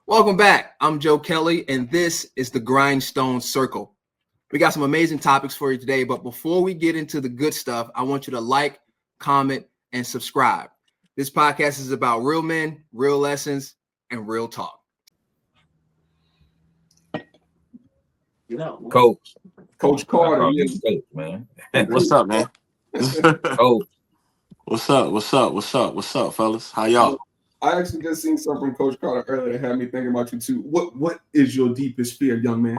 Welcome back. I'm Joe Kelly, and this is the Grindstone Circle. We got some amazing topics for you today, but before we get into the good stuff, I want you to like, comment, and subscribe. This podcast is about real men, real lessons, and real talk. Coach Carter, Coach, man. What's up, man? Coach. What's up, fellas? How y'all? I actually just seen something from Coach Carter earlier that had me thinking about you too. What is your deepest fear, young man?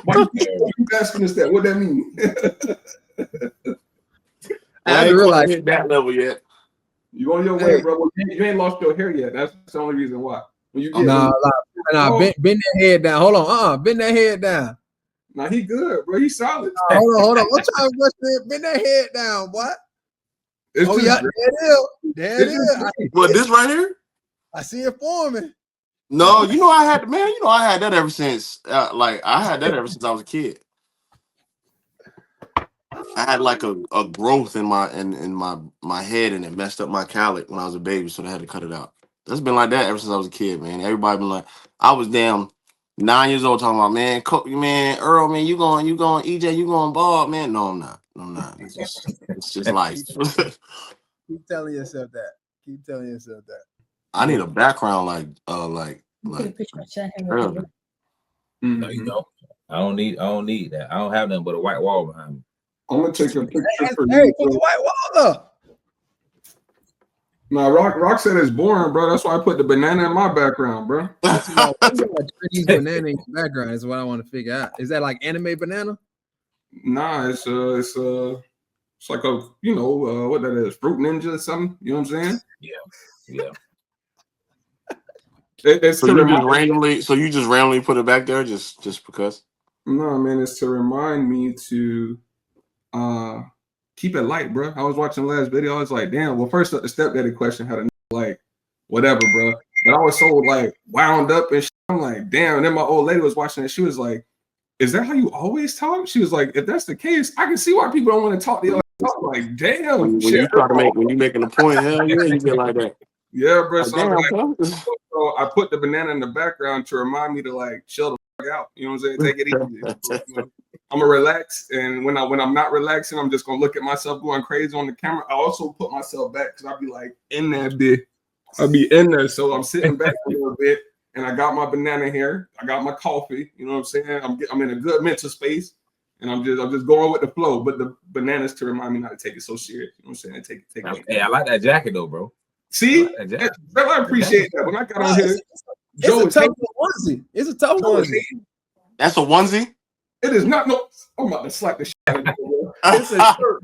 Why you asking us that? What that mean? I ain't realized hit that level yet. You on your way, bro. You ain't lost your hair yet. That's the only reason why. When you get bend that head down. Hold on. Bend that head down. Nah, he good, bro. He's solid. Hold on. What time bend that head down, boy? There it is. What, this right here? I see it forming. No, I had that ever since. I had that ever since I was a kid. I had like a growth in my head, and it messed up my cowlick when I was a baby, so they had to cut it out. That's been like that ever since I was a kid, man. Everybody been like, I was damn 9 years old talking about, man, Earl, man, you going, EJ, you going bald, man? No, I'm not. It's just life. Keep telling yourself that. I need a background like. No, you don't. I don't need that. I don't have nothing but a white wall behind me. I'm gonna take a picture for Hey, you. put the white wall up. Nah, Rock said it's boring, bro. That's why I put the banana in my background, bro. Chinese banana in your background is what I want to figure out. Is that like anime banana? Nah, it's like a what that is, Fruit Ninja or something. You know what I'm saying? Yeah. It's so you just randomly put it back there just because? No, man, it's to remind me to keep it light, bro. I was watching the last video. I was like, damn. Well, first up, the stepdaddy question had a like whatever, bro. But I was so like wound up and shit. I'm like, damn. And then my old lady was watching it. She was like, is that how you always talk? She was like, if that's the case, I can see why people don't want to talk to you. I'm like, damn. When you making a point, hell yeah, you get like that. Yeah, bro. Like, So I put the banana in the background to remind me to like chill the fuck out. You know what I'm saying? Take it easy. I'm gonna relax, and when I'm not relaxing, I'm just gonna look at myself going crazy on the camera. I also put myself back because I'll be like in that bit. I'll be in there, so I'm sitting back a little bit, and I got my banana here. I got my coffee. You know what I'm saying? I'm in a good mental space, and I'm just going with the flow. But the bananas to remind me not to take it so serious. You know what I'm saying? Take it. Hey, I like that jacket though, bro. See, I appreciate that. When I got on here, it's a tough onesie. It's a tough onesie. That's a onesie. It is not. No, I'm about to slap the shit out of you. It's a shirt.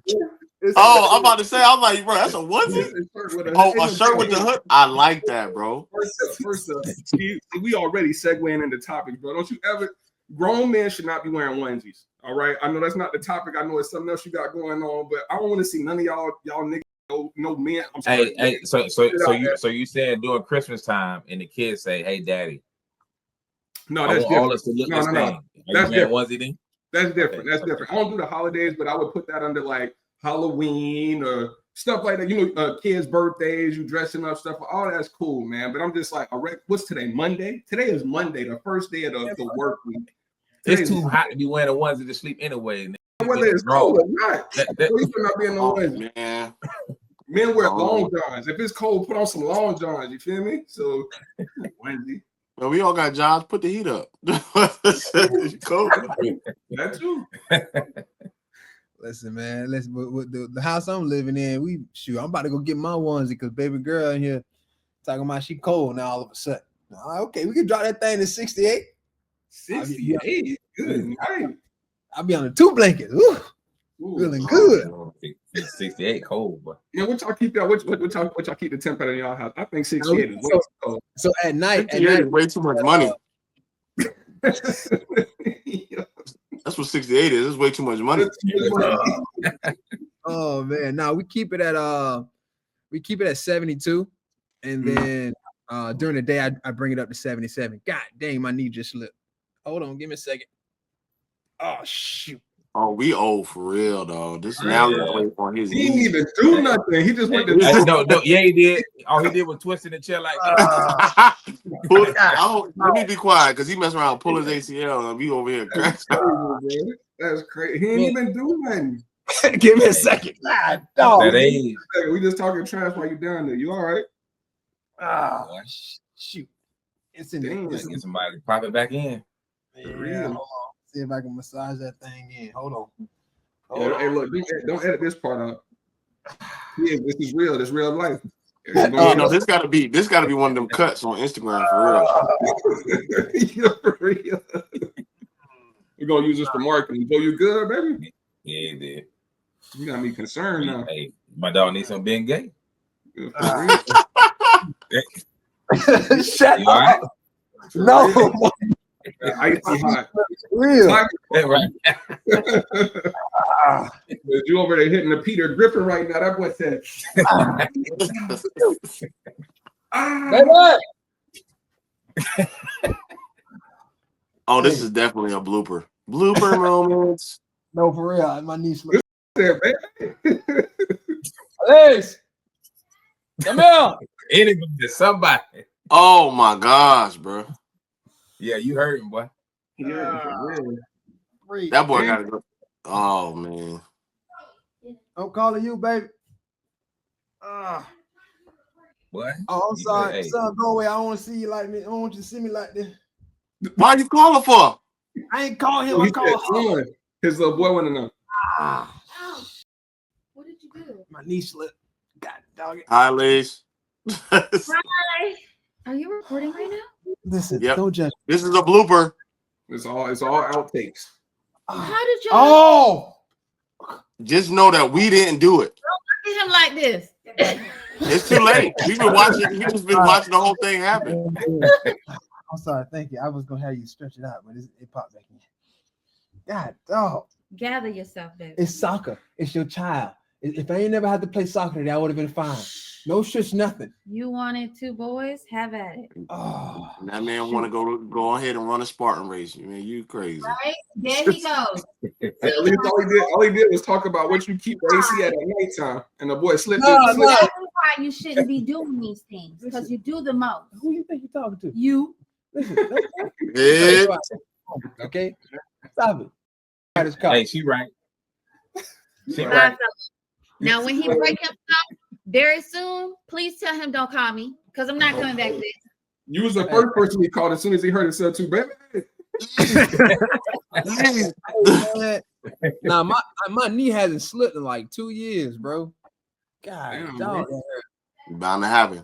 I'm about to say, I'm like, bro, that's a onesie. A shirt with the hood. I like that, bro. First up, we already segueing into topics, bro. Don't you ever? Grown men should not be wearing onesies. All right, I know that's not the topic. I know it's something else you got going on, but I don't want to see none of y'all niggas. No men. I'm sorry. Hey, so you saying during Christmas time and the kids say, "Hey, daddy." No, that's different. All us to look the same. That's different. Onesie then? That's different. That's different. I don't do the holidays, but I would put that under like Halloween or stuff like that. You know, kids' birthdays, you dressing up, stuff. All that's cool, man. But I'm just like, what's today? Monday. Today is Monday, the first day of the work week. It's too hot to be wearing a onesie to sleep anyway. Whether it's cold or not, you should not be in no onesie. Man. Men wear long johns. If it's cold, put on some long johns. You feel me? So onesie. Well, we all got jobs. Put the heat up. Cold. That too. Listen, man. With the house I'm living in, I'm about to go get my onesie because baby girl in here talking about she cold now all of a sudden. Okay, we can drop that thing to 68. 68. Good night. I'll be on the 2 blankets. Ooh, feeling good. 68 cold, but yeah, what y'all keep what y'all keep the temperature in y'all house? I think 68 is way too cold. So at night, is way too much money. That's what 68 is. It's way too much money. Oh man, now we keep it at 72, and then during the day I bring it up to 77. God dang, my knee just slipped. Hold on, give me a second. Oh shoot. Oh, we old for real, dog. This now we gotta wait on his He didn't knees. even do nothing. He just went to No, yeah, he did. All he did was twisting the chair like that. Let me be quiet because he messing around pulling his ACL and we over here crashing. That's crazy. He ain't even do nothing. Give me a second. That age. We just talking trash while you down there. You all right? Shoot. It's in Damn. there. Get somebody to pop it back in. Yeah, hold on. See if I can massage that thing in. Hold on. Yeah, hey, look, don't edit this part out. Yeah, this is real. This real life. This gotta be one of them cuts on Instagram for real. Yeah, for real. We're gonna use this for marketing. Joe, you good, baby? Yeah, he did. You got me concerned now. Hey, my dog needs some being gay. Shut You all right? No. Icy hot. Real. Yeah, right. You over there hitting the Peter Griffin right now. That boy said. Oh, this is definitely a blooper. Blooper moments. No, for real. My niece. Alex, come here. Anybody, somebody. Oh my gosh, bro. Yeah, you heard him, boy. That boy gotta go. Oh man. I'm calling you, baby. What? Oh, I'm sorry. Hey. Son, go away. I don't want to see you like me. I don't want you to see me like this. Why you calling for? I ain't call him. I call her. His little boy went in there. What did you do? My niece slipped. God dog it. Hi, Liz. Hi. Are you recording right now? Listen, Yep. don't judge. This is a blooper. It's all outtakes. How did you Oh, Just know that we didn't do it. look at him like this? It's too late. We've been watching. We just been watching the whole thing happen. I'm sorry. Thank you. I was gonna have you stretch it out, but it popped back in. God, dog. Gather yourself, baby. It's soccer. It's your child. If I ain't never had to play soccer today, I would have been fine. No stretch, nothing. You wanted 2 boys? Have at it. Oh, And that man want to go ahead and run a Spartan race. Man, you crazy. Right? There he goes. At least all he did was talk about what you keep the AC at nighttime, and the boy slipped. No. That's why you shouldn't be doing these things, because you do the most. who you think you're talking to? You. Listen, Yeah. okay, stop it. Hey, she right. She Bye, right. fellas. Now, when he break himself very soon, please tell him don't call me, because I'm not coming back to this. You was the first person he called as soon as he heard it said too, baby. Nah, my knee hasn't slipped in like 2 years, bro. God, Damn, dog. Bound to happen.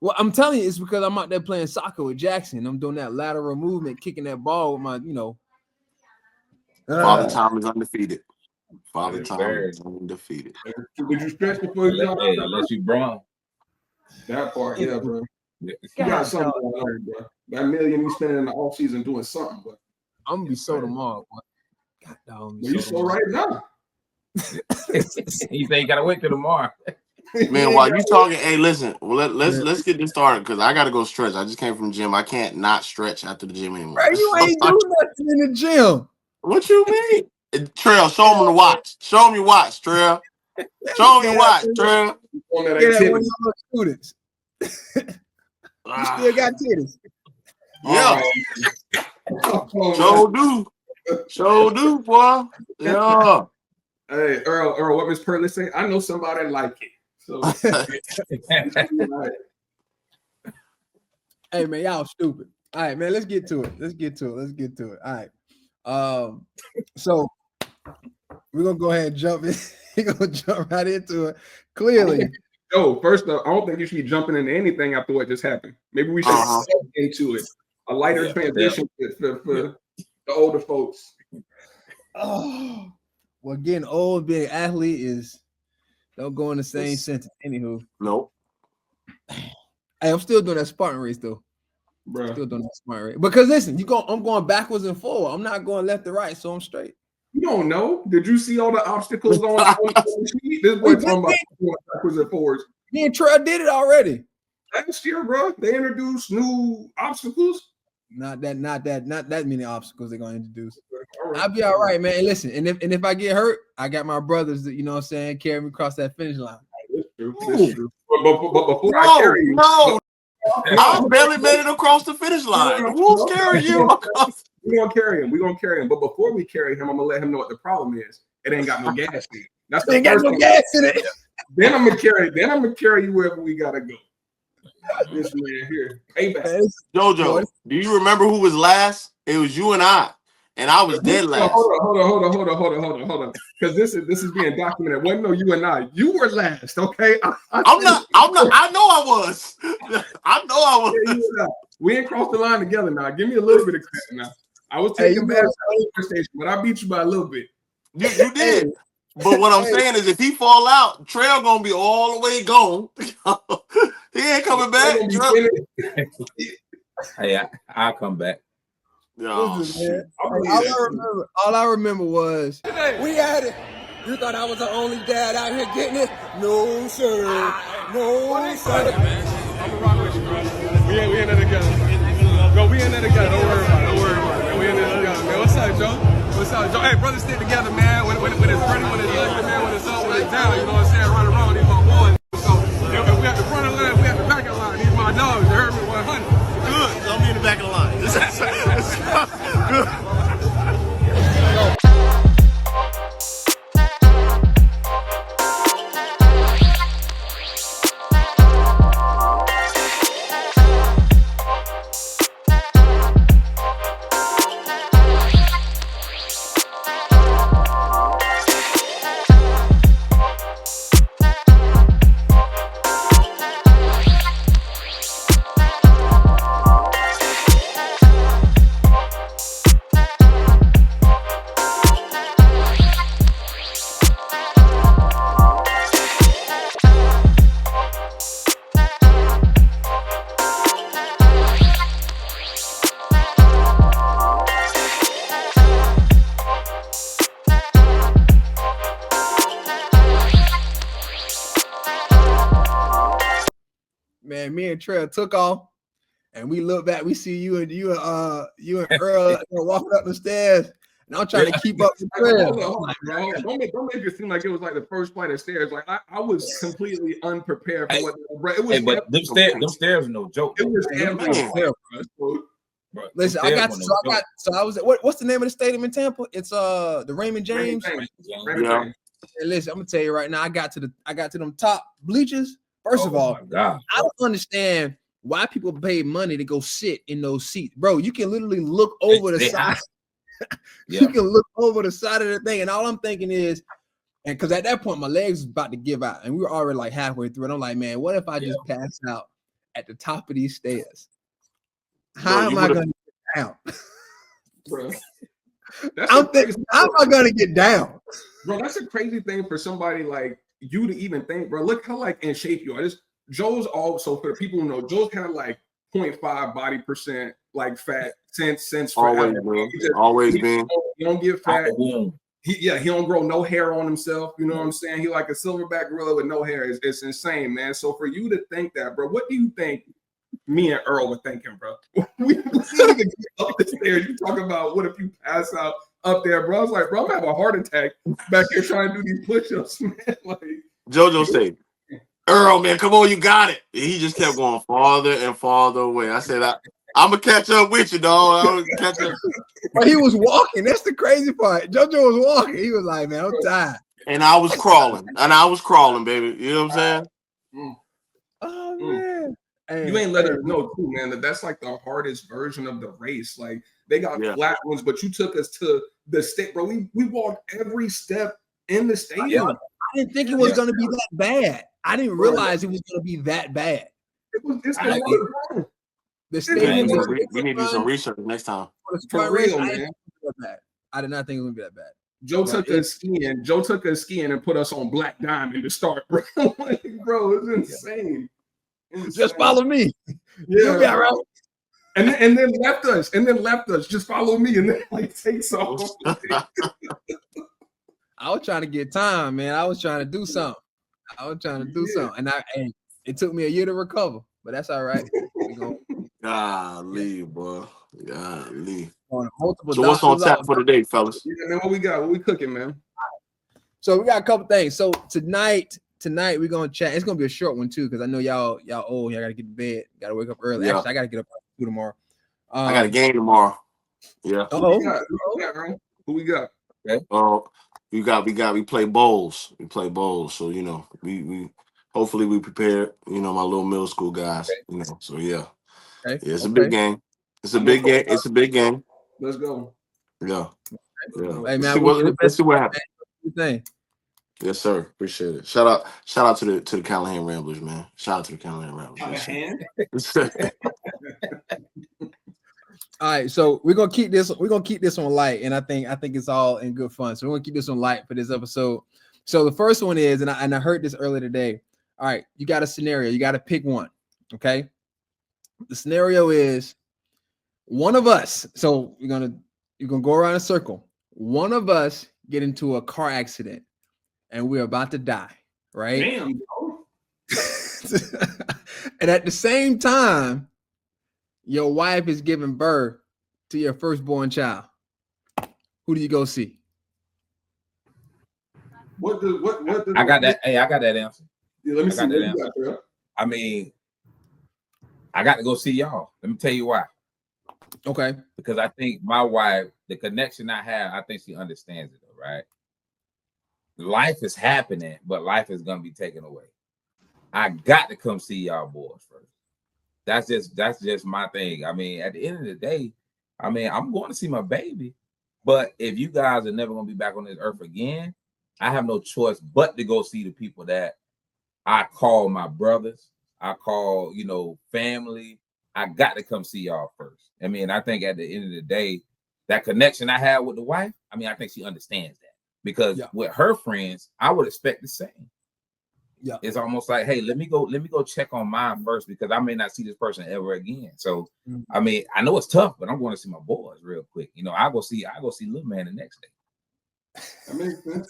Well, I'm telling you, it's because I'm out there playing soccer with Jackson. I'm doing that lateral movement, kicking that ball with my, Father Time is undefeated. Father Yes, Time sir. is undefeated. Did you stretch before you got Hey, unless you Braun. that part? Yeah, bro. Yeah. You got something going on, bro. That million you spending in the off season doing something, but I'm gonna be so tomorrow. Boy. God, dog, I'm gonna be you so right now. He say you gotta wait till tomorrow. Man, while you talking, hey, listen, well, let's get this started because I gotta go stretch. I just came from the gym. I can't not stretch after the gym anymore. Bro, you ain't doing nothing in the gym. What you mean? Trail, show them the watch. Show them your watch, Trail. Show them your watch, Trail. On that Yeah, activity. one of your students. You still got titties. Yeah, Oh, show do, boy. Yeah. hey, Earl, what Miss Pearly say? I know somebody like it. So Hey man, y'all stupid. All right, man, let's get to it. All right. So we're gonna go ahead and jump in. We're gonna jump right into it. Clearly. Yo, first up, I don't think you should be jumping into anything after what just happened. Maybe we should step into it. A lighter transition for the older folks. Oh, well, getting old, being an athlete don't go in the same sentence. Anywho, Nope. hey, I'm still doing that Spartan race though. Bro. Still doing that Spartan race because listen, I'm going backwards and forward. I'm not going left to right, so I'm straight. You don't know. Did you see all the obstacles on the sheet? This boy talking about going backwards and forwards. Me and Trey did it already. Last year, bro, they introduced new obstacles. Not that many obstacles they're gonna introduce. I'll be all right, man. And listen, and if I get hurt, I got my brothers that, you know what I'm saying, carry me across that finish line. That's true. That's true. But before I carry you, I barely made it across the finish line. Who's carrying you across? We're gonna carry him. We're gonna carry him. But before we carry him, I'm gonna let him know what the problem is. It ain't got no gas in it. That's the first thing. Gas in it. Then I'm gonna carry you wherever we gotta go. This man here. Payback. Jojo, do you remember who was last? It was you and I was dead last. Hold on. Because this is being documented. Wasn't no you and I. You were last, okay? I'm not. I know I was. I know I was. We ain't crossed the line together now. Give me a little bit of credit now. I was taking back the station, but I beat you by a little bit. You did. But what I'm saying is, if he fall out, Trail gonna be all the way gone. He ain't coming back. Hey, I'll come back. Oh, Listen, all I remember was We had it. You thought I was the only dad out here getting it? No, sir. No, sir. I'm gonna rock with you, bro. We in there together. Bro, we in there together. Don't worry about it, man. We in there together, man. What's up, Joe? What's up, Joe? Hey, brothers stick together, man. When it's ready, when it's ugly, man, when it's up, when it's down, you know what I'm saying? Run around, these my boys. So, if we have the front of the line, we have the back of the line. These my dogs. You heard me 100. good. I'll be in the back of the line. Good. Man, me and Trail took off, and we look back. We see you and Earl walking up the stairs, and I'm trying to keep up with Trail. Hold on, bro. Don't make it seem like it was like the first flight of stairs. Like I was completely unprepared for what. Bro, it was. Hey, but them stairs are no joke. It was everywhere. Bro, Listen, I was what's the name of the stadium in Tampa? It's the Raymond James. Yeah. And listen, I'm gonna tell you right now, I got to them top bleachers. First of all, I don't understand why people pay money to go sit in those seats, bro. You can literally look over the side. You can look over the side of the thing, and all I'm thinking is, and because at that point my legs was about to give out, and we were already like halfway through, and I'm like, man, what if I just pass out at the top of these stairs? How am I gonna get down? Bro, I'm thinking, how am I gonna get down? Bro, that's a crazy thing for somebody like you to even think, bro. Look how like in shape you are. Joe's also, for the people who know, Joe's had like 0.5 body percent like fat since Always, forever. Always been. He don't get fat. He don't grow no hair on himself. You know what I'm saying? He like a silverback gorilla with no hair. It's insane, man. So for you to think that, bro, what do you think me and Earl were thinking, bro? we didn't even get up the stairs. You talk about what if you pass out up there, bro? I was like, bro, I'm gonna have a heart attack back here trying to do these push-ups, man. Like Jojo said, Earl, man, come on, you got it. And he just kept going farther and farther away. I said, I'm gonna catch up with you, dog. I'm gonna catch up. But he was walking. That's the crazy part. Jojo was walking. He was like, man, I'm tired. And I was crawling. Baby. You know what I'm saying? Oh man. Hey, you ain't letting us know too, man, that's like the hardest version of the race. Like they got flat ones, but you took us to the state, bro. We walked every step in the stadium. I didn't think it was gonna be that bad. I didn't realize it was gonna be that bad. The stadium. We need to do some research next time. For real, man. I did not think it was gonna be that bad. Joe took us skiing and put us on Black Diamond to start, bro. Like, bro, it's insane. Just follow me. Yeah, you'll be all right. And then left us. Just follow me, and then like takes off. I was trying to get time, man. I was trying to do something. And it took me a year to recover, but that's all right. Golly, boy. Golly. on multiple. So what's on doctors tap out. for today, fellas? Yeah, man, what we got? What we cooking, man? So we got a couple things. So tonight we're gonna chat. It's gonna be a short one too, because I know y'all old. Y'all gotta get to bed. Gotta wake up early. Yeah. Actually, I gotta get up early tomorrow. I got a game tomorrow. Yeah. Who we got? Who we got? We play bowls. We play bowls. So you know, we hopefully we prepared. You know, my little middle school guys. You know, so yeah. Okay. Yeah, it's a big game. It's a I'm big gonna game. It's a big game. Let's go. Yeah. Yeah. Hey man, Let's see what happens. thing. Yes, sir. Appreciate it. Shout out to the Callahan Ramblers, man. Shout out to the Callahan Ramblers. Yes, sir. All right, so we're gonna keep this on light, and I think it's all in good fun. So we're gonna keep this on light for this episode. So the first one is, and I heard this earlier today. All right, you got a scenario, you got to pick one. Okay, the scenario is one of us. So you're gonna go around a circle. One of us get into a car accident, and we're about to die. Right? Damn, bro. And at the same time, your wife is giving birth to your firstborn child. Who do you go see? What? I got that. Hey, I got that answer. Yeah, let me I see got what that you got, bro. I mean, I got to go see y'all. Let me tell you why. Okay. Because I think my wife, the connection I have, I think she understands it, though, right? Life is happening, but life is gonna be taken away. I got to come see y'all boys first. That's just my thing. I mean, at the end of the day, I mean, I'm going to see my baby, but if you guys are never going to be back on this earth again, I have no choice but to go see the people that I call my brothers. I call, family. I got to come see y'all first. I mean, I think at the end of the day, that connection I have with the wife, I mean, I think she understands that, because with her friends, I would expect the same. Yeah, it's almost like, hey, let me go check on mine first, because I may not see this person ever again. So, I mean, I know it's tough, but I'm going to see my boys real quick. I go see little man the next day. That makes sense.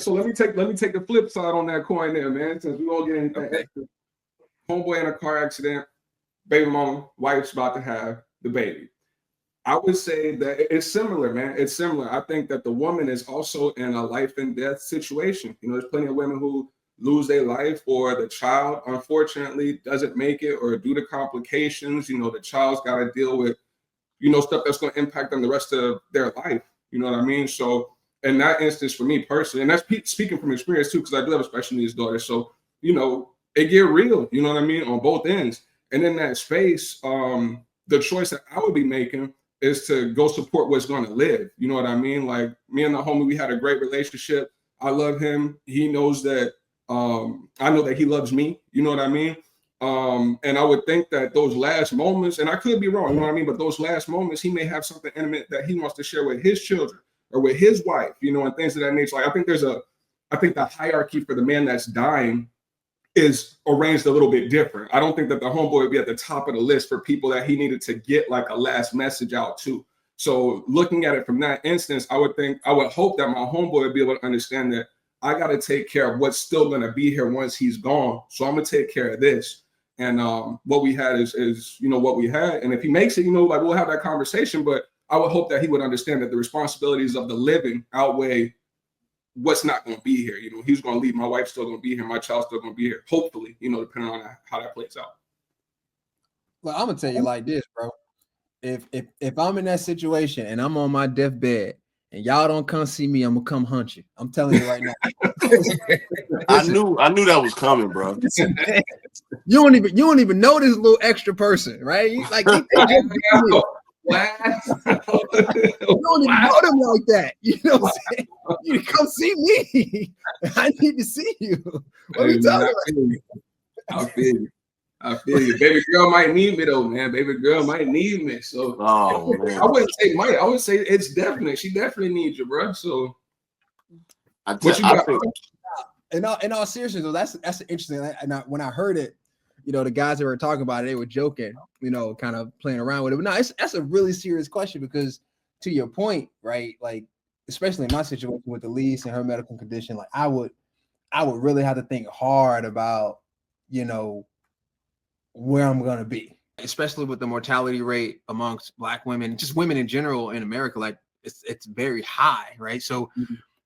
So let me take the flip side on that coin there, man. Since we all get anything extra. Homeboy in a car accident, baby mama, wife's about to have the baby. I would say that it's similar, man. It's similar. I think that the woman is also in a life and death situation. There's plenty of women who lose their life, or the child unfortunately doesn't make it, or due to complications, the child's got to deal with, stuff that's going to impact them the rest of their life. You know what I mean? So in that instance, for me personally, and that's speaking from experience too, because I do have a special needs daughter. So, it get real, you know what I mean, on both ends. And in that space, the choice that I would be making is to go support what's going to live. You know what I mean? Like, me and the homie, we had a great relationship. I love him. He knows that. I know that he loves me, you know what I mean? And I would think that those last moments, and I could be wrong, you know what I mean? But those last moments, he may have something intimate that he wants to share with his children or with his wife, and things of that nature. Like, I think the hierarchy for the man that's dying is arranged a little bit different. I don't think that the homeboy would be at the top of the list for people that he needed to get like a last message out to. So looking at it from that instance, I would hope that my homeboy would be able to understand that I got to take care of what's still going to be here once he's gone. So I'm going to take care of this. And what we had is what we had. And if he makes it, like, we'll have that conversation. But I would hope that he would understand that the responsibilities of the living outweigh what's not going to be here. He's going to leave. My wife's still going to be here. My child's still going to be here. Hopefully, depending on how that plays out. Well, I'm going to tell you like this, bro. If I'm in that situation and I'm on my deathbed, and y'all don't come see me, I'm gonna come hunt you. I'm telling you right now. I knew that was coming, bro. You don't even know this little extra person, right? You don't even know them like that. You know what I'm saying? You come see me. I need to see you. What are you talking about? I feel you. Baby girl might need me though, man. Baby girl might need me. So man. I wouldn't say might. I would say it's definite. She definitely needs you, bro. So what you got? In all seriousness, though, that's interesting. And when I heard it, the guys that were talking about it, they were joking, kind of playing around with it. But no, that's a really serious question, because to your point, right? Like, especially in my situation with Elise and her medical condition, like I would really have to think hard about, where I'm gonna be, especially with the mortality rate amongst Black women, just women in general in America, like it's very high, right? So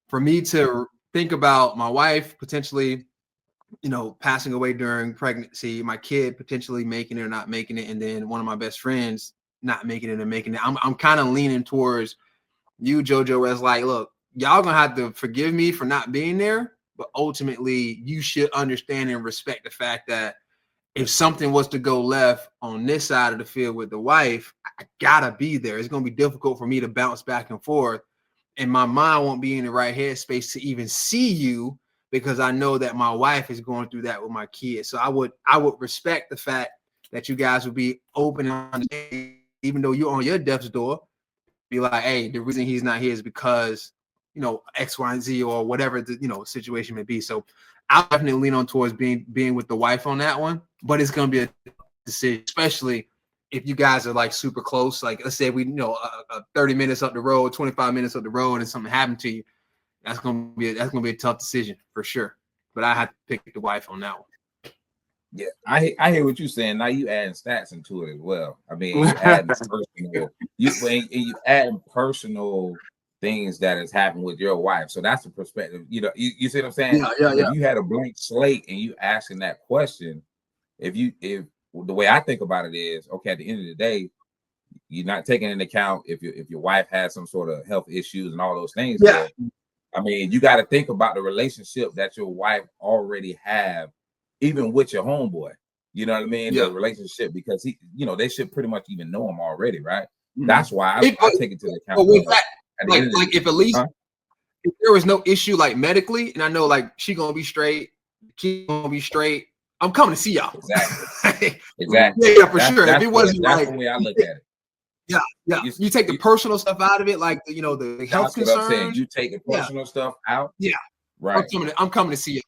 for me to think about my wife potentially, you know, passing away during pregnancy, my kid potentially making it or not making it, and then one of my best friends not making it and making it, I'm kind of leaning towards you, JoJo, as like, look, y'all gonna have to forgive me for not being there, but ultimately you should understand and respect the fact that if something was to go left on this side of the field with the wife, I gotta be there. It's gonna be difficult for me to bounce back and forth, and my mind won't be in the right headspace to even see you because I know that my wife is going through that with my kids. So I would respect the fact that you guys would be open and understanding, even though you're on your death's door, be like, hey, the reason he's not here is because, you know, X, Y, and Z, or whatever the, you know, situation may be. So I'll definitely lean on towards being with the wife on that one, but it's gonna be a decision, especially if you guys are like super close. Like, let's say we, you know, 30 minutes up the road, 25 minutes up the road, and something happened to you. That's gonna be a tough decision for sure. But I have to pick the wife on that one. Yeah, I hear what you're saying. Now you adding stats into it as well. I mean, you adding personal, you adding personal things that has happened with your wife. So that's the perspective. You know, you see what I'm saying? Yeah. If you had a blank slate and you asking that question, if the way I think about it is, okay, at the end of the day, you're not taking into account if your wife has some sort of health issues and all those things. Yeah. But, I mean, you got to think about the relationship that your wife already have, even with your homeboy. You know what I mean? Yeah. The relationship, because he, you know, they should pretty much even know him already, right? Mm-hmm. That's why I take it to the account. Like if at least if there was no issue like medically, and I know like she gonna be straight, she gonna be straight, I'm coming to see y'all. Exactly. Yeah, for sure. If it wasn't that's like the way I look at it. Yeah. You take the personal stuff out of it, like you know, the health concerns. I'm saying. You take the personal stuff out. Yeah. Right. I'm coming to see you.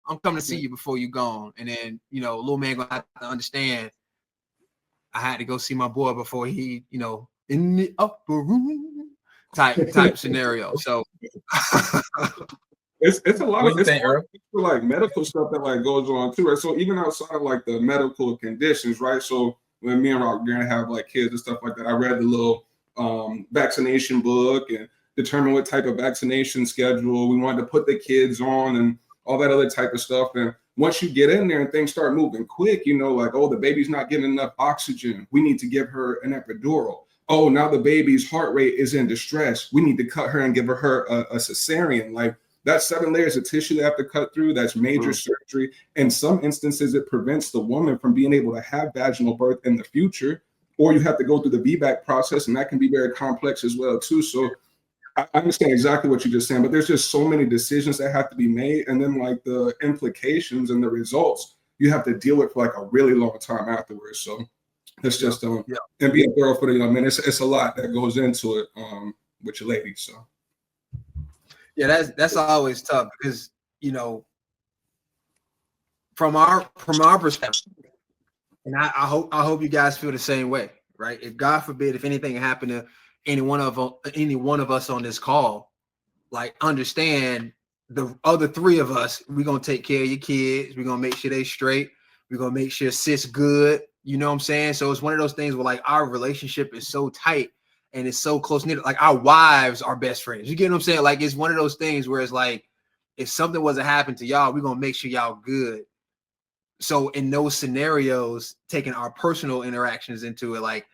I'm coming to see you before you gone. And then, you know, little man gonna have to understand I had to go see my boy before he, you know, in the upper room type scenario. So it's a lot What of you think, Earl? like medical stuff that like goes on too, right? So even outside of like the medical conditions, right? So when me and Rock are gonna have like kids and stuff like that, I read the little vaccination book and determine what type of vaccination schedule we wanted to put the kids on and all that other type of stuff. And once you get in there and things start moving quick, you know, like, oh, the baby's not getting enough oxygen, we need to give her an epidural. Oh, now the baby's heart rate is in distress, we need to cut her and give her a cesarean. Like, that's 7 layers of tissue they have to cut through. That's major surgery. In some instances, it prevents the woman from being able to have vaginal birth in the future, or you have to go through the VBAC process, and that can be very complex as well too. So I understand exactly what you're just saying, but there's just so many decisions that have to be made, and then like the implications and the results you have to deal with for like a really long time afterwards. So it's just and being thorough for the young men, it's a lot that goes into it with your lady. So. yeah, that's always tough because, you know, from our perspective, and I hope you guys feel the same way, right? If God forbid, if anything happened to any one of us on this call, like, understand the other 3 of us, we're gonna take care of your kids, we're gonna make sure they straight, we're gonna make sure sis good, you know what I'm saying? So it's one of those things where like our relationship is so tight and it's so close knit, like our wives are best friends. You get what I'm saying? Like, it's one of those things where it's like, if something was to happen to y'all, we're gonna make sure y'all good. So in those scenarios, taking our personal interactions into it, like,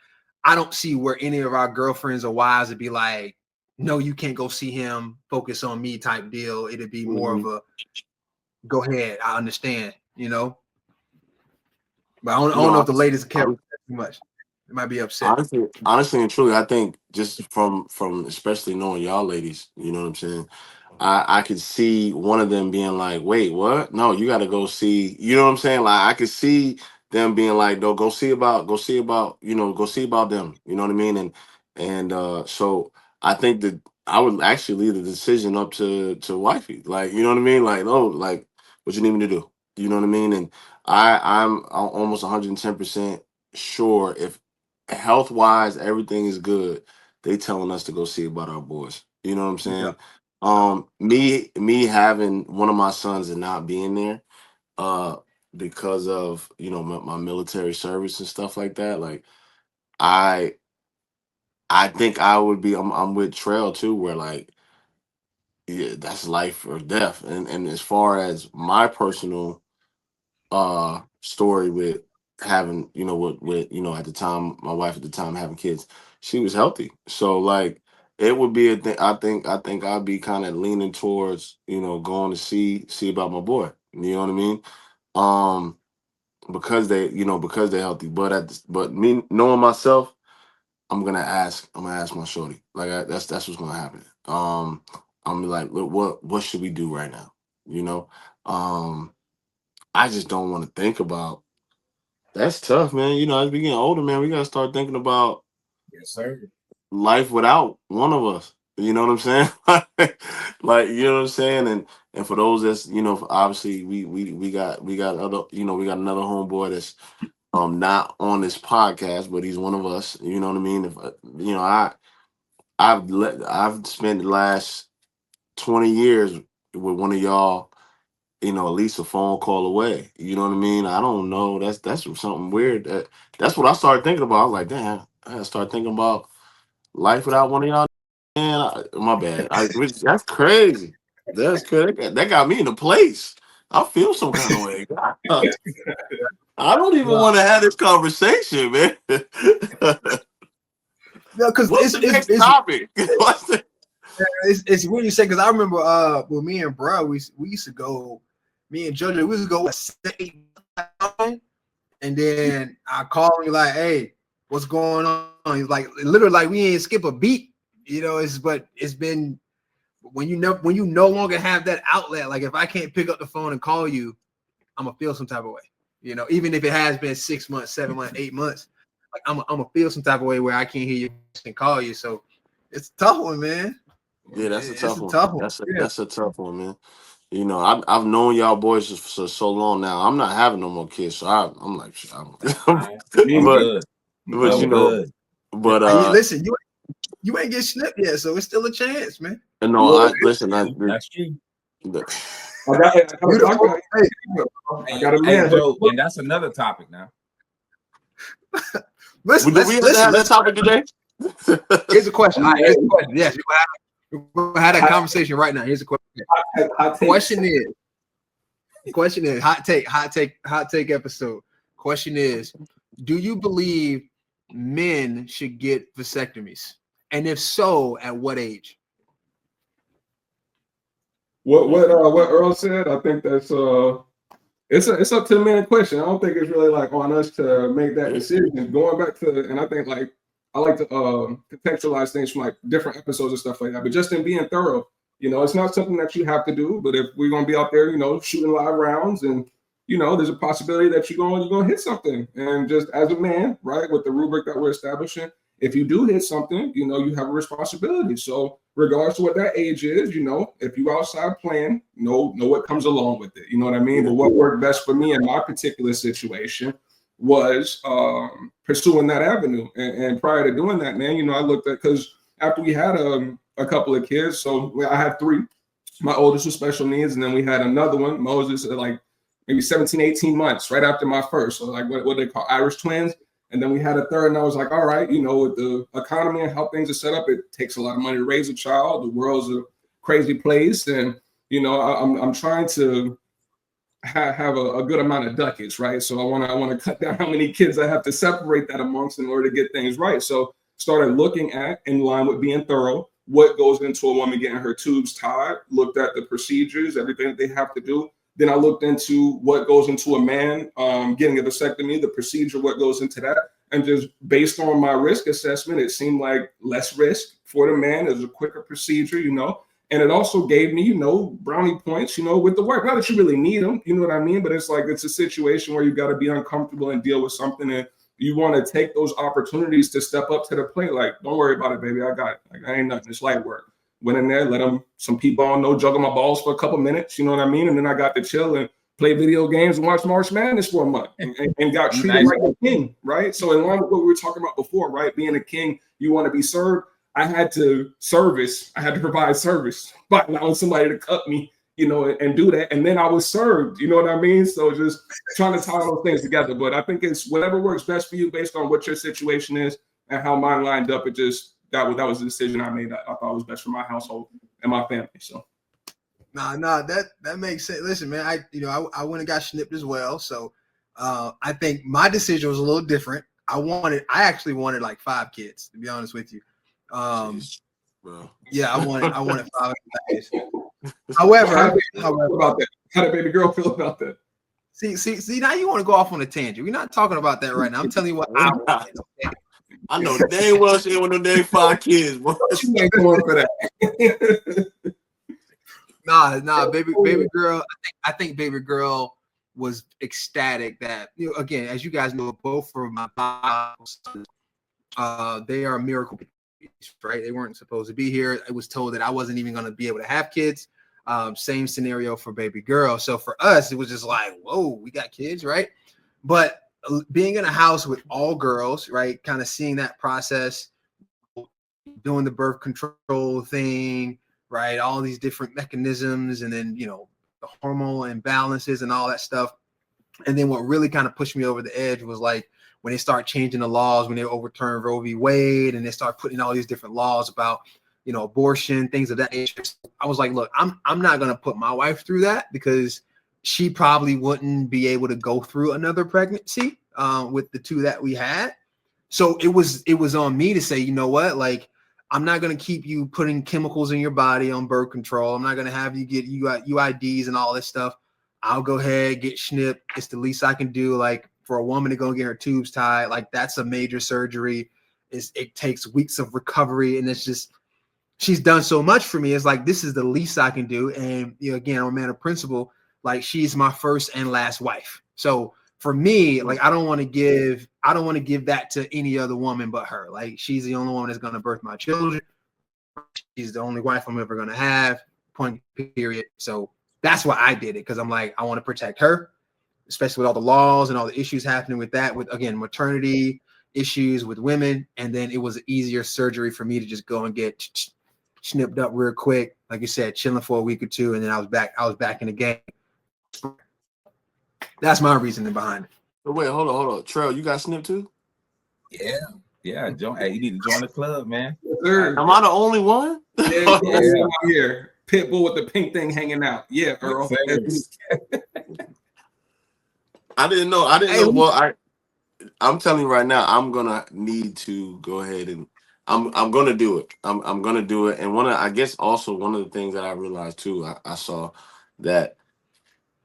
I don't see where any of our girlfriends or wives would be like, no, you can't go see him, focus on me type deal. It'd be more of a, go ahead, I understand, you know. But I don't know if the ladies care too much. It might be upset. Honestly and truly, I think just from especially knowing y'all ladies, you know what I'm saying, I could see one of them being like, wait, what? No, you got to go see, you know what I'm saying? Like, I could see them being like, no, go see about, you know, go see about them. You know what I mean? And so I think that I would actually leave the decision up to wifey. Like, you know what I mean? Like, no, like, what you need me to do? You know what I mean? And I'm almost 110% sure if health wise everything is good, they telling us to go see about our boys. You know what I'm saying? Me having one of my sons and not being there, because of my military service and stuff like that. Like I think I would be. I'm with Trail too, where like yeah, that's life or death. And as far as my personal story with having with at the time, my wife at the time having kids, she was healthy, so like it would be a thing. I think I'd be kind of leaning towards going to see about my boy, you know what I mean, because they're healthy, but me knowing myself, I'm gonna ask my shorty, like that's what's gonna happen. I'm like, look, what should we do right now, you know um I just don't want to think about. That's tough, man. As we getting older, man, we gotta start thinking about Yes, sir. life without one of us. You know what I'm saying? Like, you know what I'm saying? And for those that's, obviously we got other, we got another homeboy that's not on this podcast, but he's one of us. You know what I mean? If I've spent the last 20 years with one of y'all, at least a phone call away. You know what I mean? I don't know. That's something weird. That's what I started thinking about. I was like, damn, I had to start thinking about life without one of y'all. Man, my bad. That's crazy. That's crazy. That got me in a place. I feel some kind of way. I don't even want to have this conversation, man. No, because What's the next topic? It's weird you say, because I remember with me and bro, we used to go, me and JoJo, we used to go and then I call him like, hey, what's going on? He's like, literally, like we ain't skip a beat, but it's been when you no longer have that outlet, like if I can't pick up the phone and call you, I'm gonna feel some type of way, even if it has been 6 months, 7 months, 8 months, like I'm gonna feel some type of way where I can't hear you and call you. So it's a tough one, man. Yeah, that's a tough one. That's That's a tough one, man. I've known y'all boys for so long now. I'm not having no more kids, so I'm like, shit, Good. but Good. but listen, you ain't get snipped yet, so it's still a chance, man. no, That's true. I got a man. Joe, and that's another topic now. Listen, we have to have that topic today. Here's a question. All right, here's a question. Yes, we're gonna have that conversation right now. Here's a question. Question is hot take episode. Question is, do you believe men should get vasectomies? And if so, at what age? What Earl said, I think that's it's up to the man in question. I don't think it's really like on us to make that decision. Going back to, and I think like I like to contextualize things from like different episodes and stuff like that. But just in being thorough, it's not something that you have to do. But if we're gonna be out there, shooting live rounds, and there's a possibility that you're gonna hit something. And just as a man, right, with the rubric that we're establishing, if you do hit something, you have a responsibility. So regardless of what that age is, if you outside playing, know what comes along with it. You know what I mean? But what worked best for me in my particular situation was pursuing that avenue. And prior to doing that, man, I looked at, because after we had a couple of kids, so I had 3. My oldest was special needs, and then we had another one, Moses, at like maybe 17, 18 months right after my first. So like what they call Irish twins. And then we had a third, and I was like, all right, with the economy and how things are set up, it takes a lot of money to raise a child. The world's a crazy place. And, I'm trying to have a good amount of ducats, right? So I want to cut down how many kids I have to separate that amongst in order to get things right. So started looking at, in line with being thorough, what goes into a woman getting her tubes tied, looked at the procedures, everything that they have to do. Then I looked into what goes into a man getting a vasectomy, the procedure, what goes into that. And just based on my risk assessment, it seemed like less risk for the man. It was a quicker procedure, And it also gave me, brownie points, with the work. Not that you really need them, you know what I mean? But it's like, it's a situation where you got to be uncomfortable and deal with something. And you want to take those opportunities to step up to the plate. Like, don't worry about it, baby. I got it. Like, I ain't nothing. It's light work. Went in there, let some people I don't know juggle my balls for a couple minutes, you know what I mean? And then I got to chill and play video games and watch March Madness for a month and got treated like a king, right? So in line with what we were talking about before, right? Being a king, you want to be served. I had to provide service by allowing somebody to cut me you know, and do that. And then I was served, you know what I mean? So just trying to tie all those things together. But I think it's whatever works best for you based on what your situation is and how mine lined up. It just, that was the decision I made. I thought was best for my household and my family. So. Nah, that makes sense. Listen, man, I went and got snipped as well. So I think my decision was a little different. I actually wanted like 5 kids, to be honest with you. Jeez, bro. Yeah, I wanted 5 kids. However, how did baby girl feel about that? See, now you want to go off on a tangent. We're not talking about that right now. I'm telling you what I wanted. Okay? I know dang well she ain't want no dang 5 kids, boy. She ain't going for that. Nah, baby girl. I think baby girl was ecstatic that, you know, again, as you guys know, both of my sons, they are miracle babies, right? They weren't supposed to be here. I was told that I wasn't even going to be able to have kids. Same scenario for baby girl. So for us, it was just like, whoa, we got kids, right? But being in a house with all girls, right? Kind of seeing that process, doing the birth control thing, right? All these different mechanisms, and then, you know, the hormonal imbalances and all that stuff. And then what really kind of pushed me over the edge was like when they start changing the laws, when they overturned Roe v. Wade, and they start putting all these different laws about, you know, abortion, things of that nature. I was like, look, I'm not going to put my wife through that, because she probably wouldn't be able to go through another pregnancy with the 2 that we had. So it was on me to say, you know what, like, I'm not going to keep you putting chemicals in your body on birth control. I'm not going to have you get UIDs and all this stuff. I'll go ahead, get snipped. It's the least I can do. Like, for a woman to go get her tubes tied, like, that's a major surgery. It takes weeks of recovery. And it's just, she's done so much for me. It's like, this is the least I can do. And, you know, again, I'm a man of principle. Like, she's my first and last wife. So for me, like, I don't want to give that to any other woman but her. Like, she's the only one that's going to birth my children. She's the only wife I'm ever going to have, point period. So that's why I did it. Cause I'm like, I want to protect her, especially with all the laws and all the issues happening with that, with, again, maternity issues with women. And then it was an easier surgery for me to just go and get snipped up real quick. Like you said, chilling for a week or 2. And then I was back in the game. That's my reasoning behind it. But wait, hold on. Trell, you got snipped too? Yeah. Hey, you need to join the club, man. Am I the only one? Yeah, here. Pitbull with the pink thing hanging out. Yeah, Earl. I didn't know. Well, I'm telling you right now, I'm gonna need to go ahead and I'm gonna do it. I'm gonna do it. And I guess also one of the things that I realized too, I saw that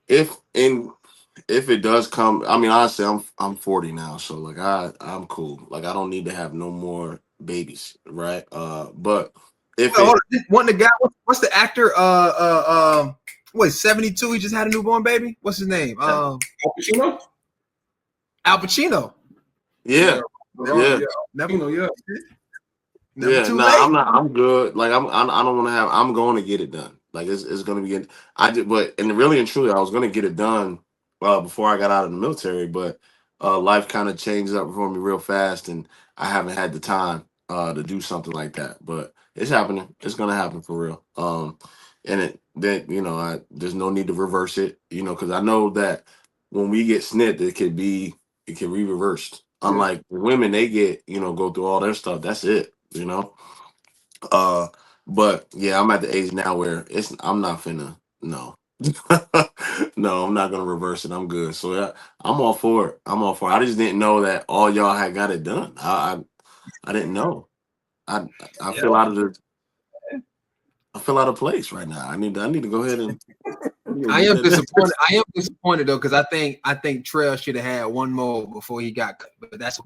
if it does come, I mean, honestly, I'm 40 now, so like I'm cool. Like, I don't need to have no more babies, right? But if the guy, what's the actor? What, 72? He just had a newborn baby. What's his name? Al Pacino. Al Pacino. Yeah. Never too late. I'm good. Like, I don't want to have. I'm going to get it done. Like, it's going to be good. And really and truly, I was going to get it done before I got out of the military, but life kind of changed up for me real fast, and I haven't had the time to do something like that. But it's happening. It's going to happen for real. And there's no need to reverse it, because I know that when we get snipped, it can be reversed. Unlike women, they get, go through all their stuff. That's it, But yeah, I'm at the age now where I'm not finna, no. No, I'm not gonna reverse it. I'm good. So yeah, I'm all for it. I just didn't know that all y'all had got it done. I didn't know. I feel out of place right now. I need to go ahead and. I am disappointed. I am disappointed though, because I think Trell should have had one more before he got cut. But that's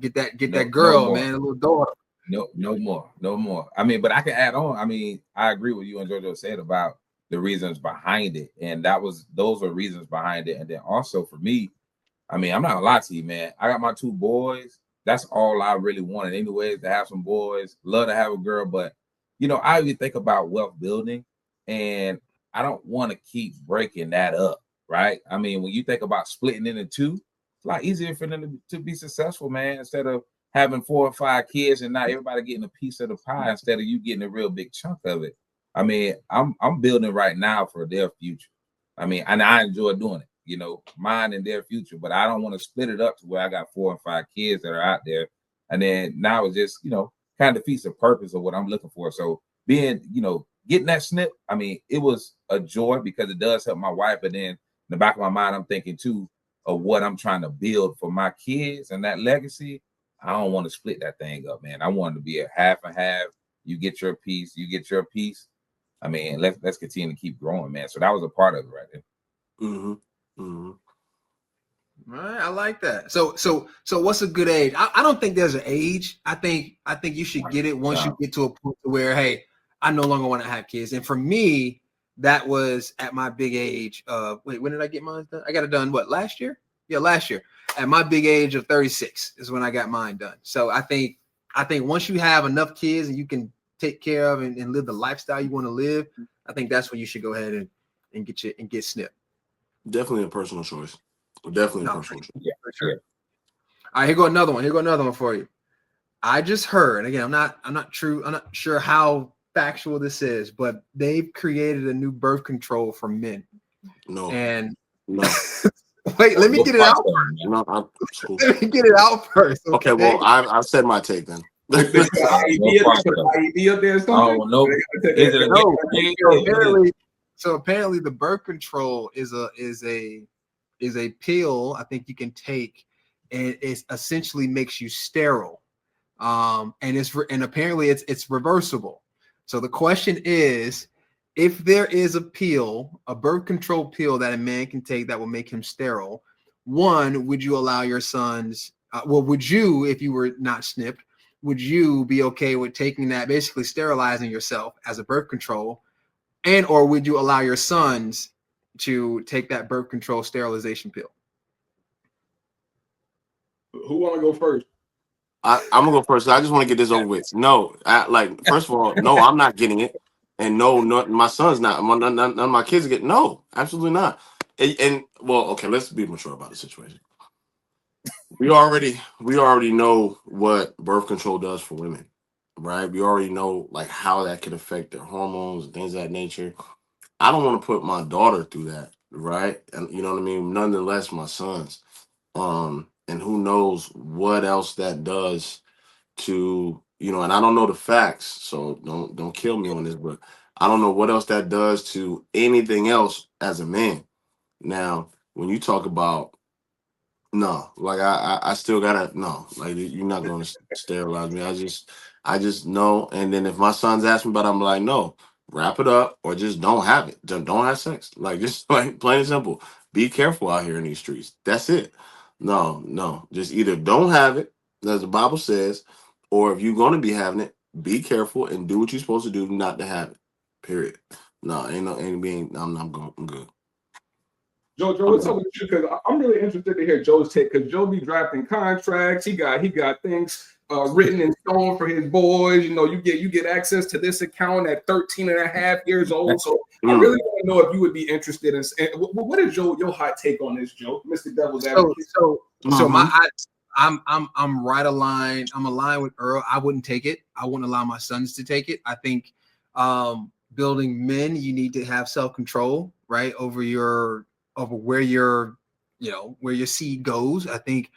get that girl, man, a little daughter. No more. I mean, but I can add on. I mean, I agree with you and JoJo said about the reasons behind it, and those are reasons behind it. And then also for me, I mean, I'm not gonna lie to you, man. I got my 2 boys. That's all I really wanted, anyways, to have some boys. Love to have a girl, but I even think about wealth building, and I don't want to keep breaking that up, right? I mean, when you think about splitting into 2, it's a lot easier for them to be successful, man, instead of having 4 or 5 kids and not everybody getting a piece of the pie instead of you getting a real big chunk of it. I mean, I'm building right now for their future. I mean, and I enjoy doing it, you know, mine and their future, but I don't want to split it up to where I got 4 and 5 kids that are out there. And then now it's just, you know, kind of defeats the purpose of what I'm looking for. So being, you know, getting that snip, I mean, it was a joy because it does help my wife. But then in the back of my mind, I'm thinking too of what I'm trying to build for my kids and that legacy. I don't want to split that thing up, man. I want it to be a half and half. You get your piece, you get your piece. I mean, let's continue to keep growing, man. So that was a part of it right there. Mm-hmm. Mm-hmm. All right, I like that. So what's a good age? I don't think there's an age. I think you should get it once you get to a point where, hey, I no longer want to have kids. And for me, that was at my big age of, wait, when did I get mine done? I got it done, what, last year? Yeah, last year. At my big age of 36 is when I got mine done. So I think once you have enough kids and you can take care of and live the lifestyle you want to live, I think that's when you should go ahead and get snipped. Definitely a personal choice. Definitely a personal choice. Yeah, for sure. All right, here go another one for you. I just heard, and again, I'm not sure how factual this is, but they've created a new birth control for men. No. And no. Wait, let me get it out. No, Let me get it out first. Okay, well, I've said my take then. IED up there or something? Oh no! Is it No. So apparently the birth control is a pill I think you can take, and it essentially makes you sterile. And apparently it's reversible. So the question is, if there is a pill, a birth control pill that a man can take that will make him sterile, one, would you allow your sons? Would you, if you were not snipped, would you be okay with taking that, basically sterilizing yourself as a birth control, and or would you allow your sons to take that birth control sterilization pill? Who want to go first? I'm gonna go first. I just want to get this over with. No, first of all, no, I'm not getting it, and no, my son's not. None of my kids get. No, absolutely not. And well, okay, let's be mature about the situation. We already know what birth control does for women, right? We already know like how that could affect their hormones and things of that nature. I don't want to put my daughter through that, right? And you know what I mean. Nonetheless, my sons. And who knows what else that does to, you know, and I don't know the facts, so don't kill me on this, but I don't know what else that does to anything else as a man. Now, when you talk about no, like I still gotta no, like you're not gonna sterilize me. I just know, and then if my sons ask me about it, I'm like, no, wrap it up or just don't have it. Don't have sex. Like just like plain and simple. Be careful out here in these streets. That's it. No. Just either don't have it, as the Bible says, or if you're gonna be having it, be careful and do what you're supposed to do not to have it. Period. No, I'm good. Joe, what's up with you? Because I'm really interested to hear Joe's take. Because Joe be drafting contracts. He got things written in stone for his boys. You know, you get access to this account at 13 and a half years old. So I really want to know if you would be interested in. What is your hot take on this, Joe, Mr. Devil's Advocate? So I'm right aligned. I'm aligned with Earl. I wouldn't take it. I wouldn't allow my sons to take it. I think building men, you need to have self-control, right, over where your seed goes. I think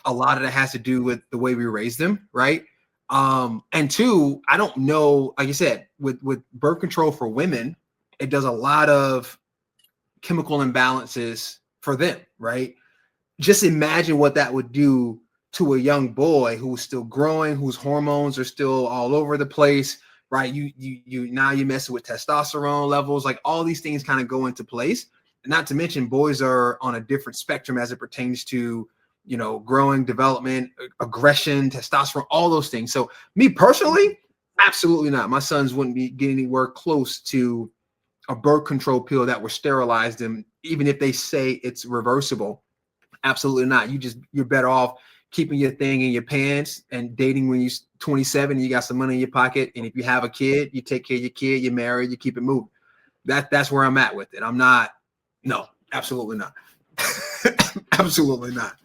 a lot of that has to do with the way we raise them, right? And two, I don't know, like you said, with birth control for women, it does a lot of chemical imbalances for them, right? Just imagine what that would do to a young boy who's still growing, whose hormones are still all over the place, right? You now you're messing with testosterone levels, like all these things kind of go into place. Not to mention boys are on a different spectrum as it pertains to, you know, growing, development, aggression, testosterone, all those things. So me personally, absolutely not. My sons wouldn't be getting anywhere close to a birth control pill that would sterilize them, even if they say it's reversible. Absolutely not. You're better off keeping your thing in your pants and dating when you're 27 and you got some money in your pocket. And if you have a kid, you take care of your kid, you're married, you keep it moving. That's where I'm at with it. I'm not. No, absolutely not. Absolutely not.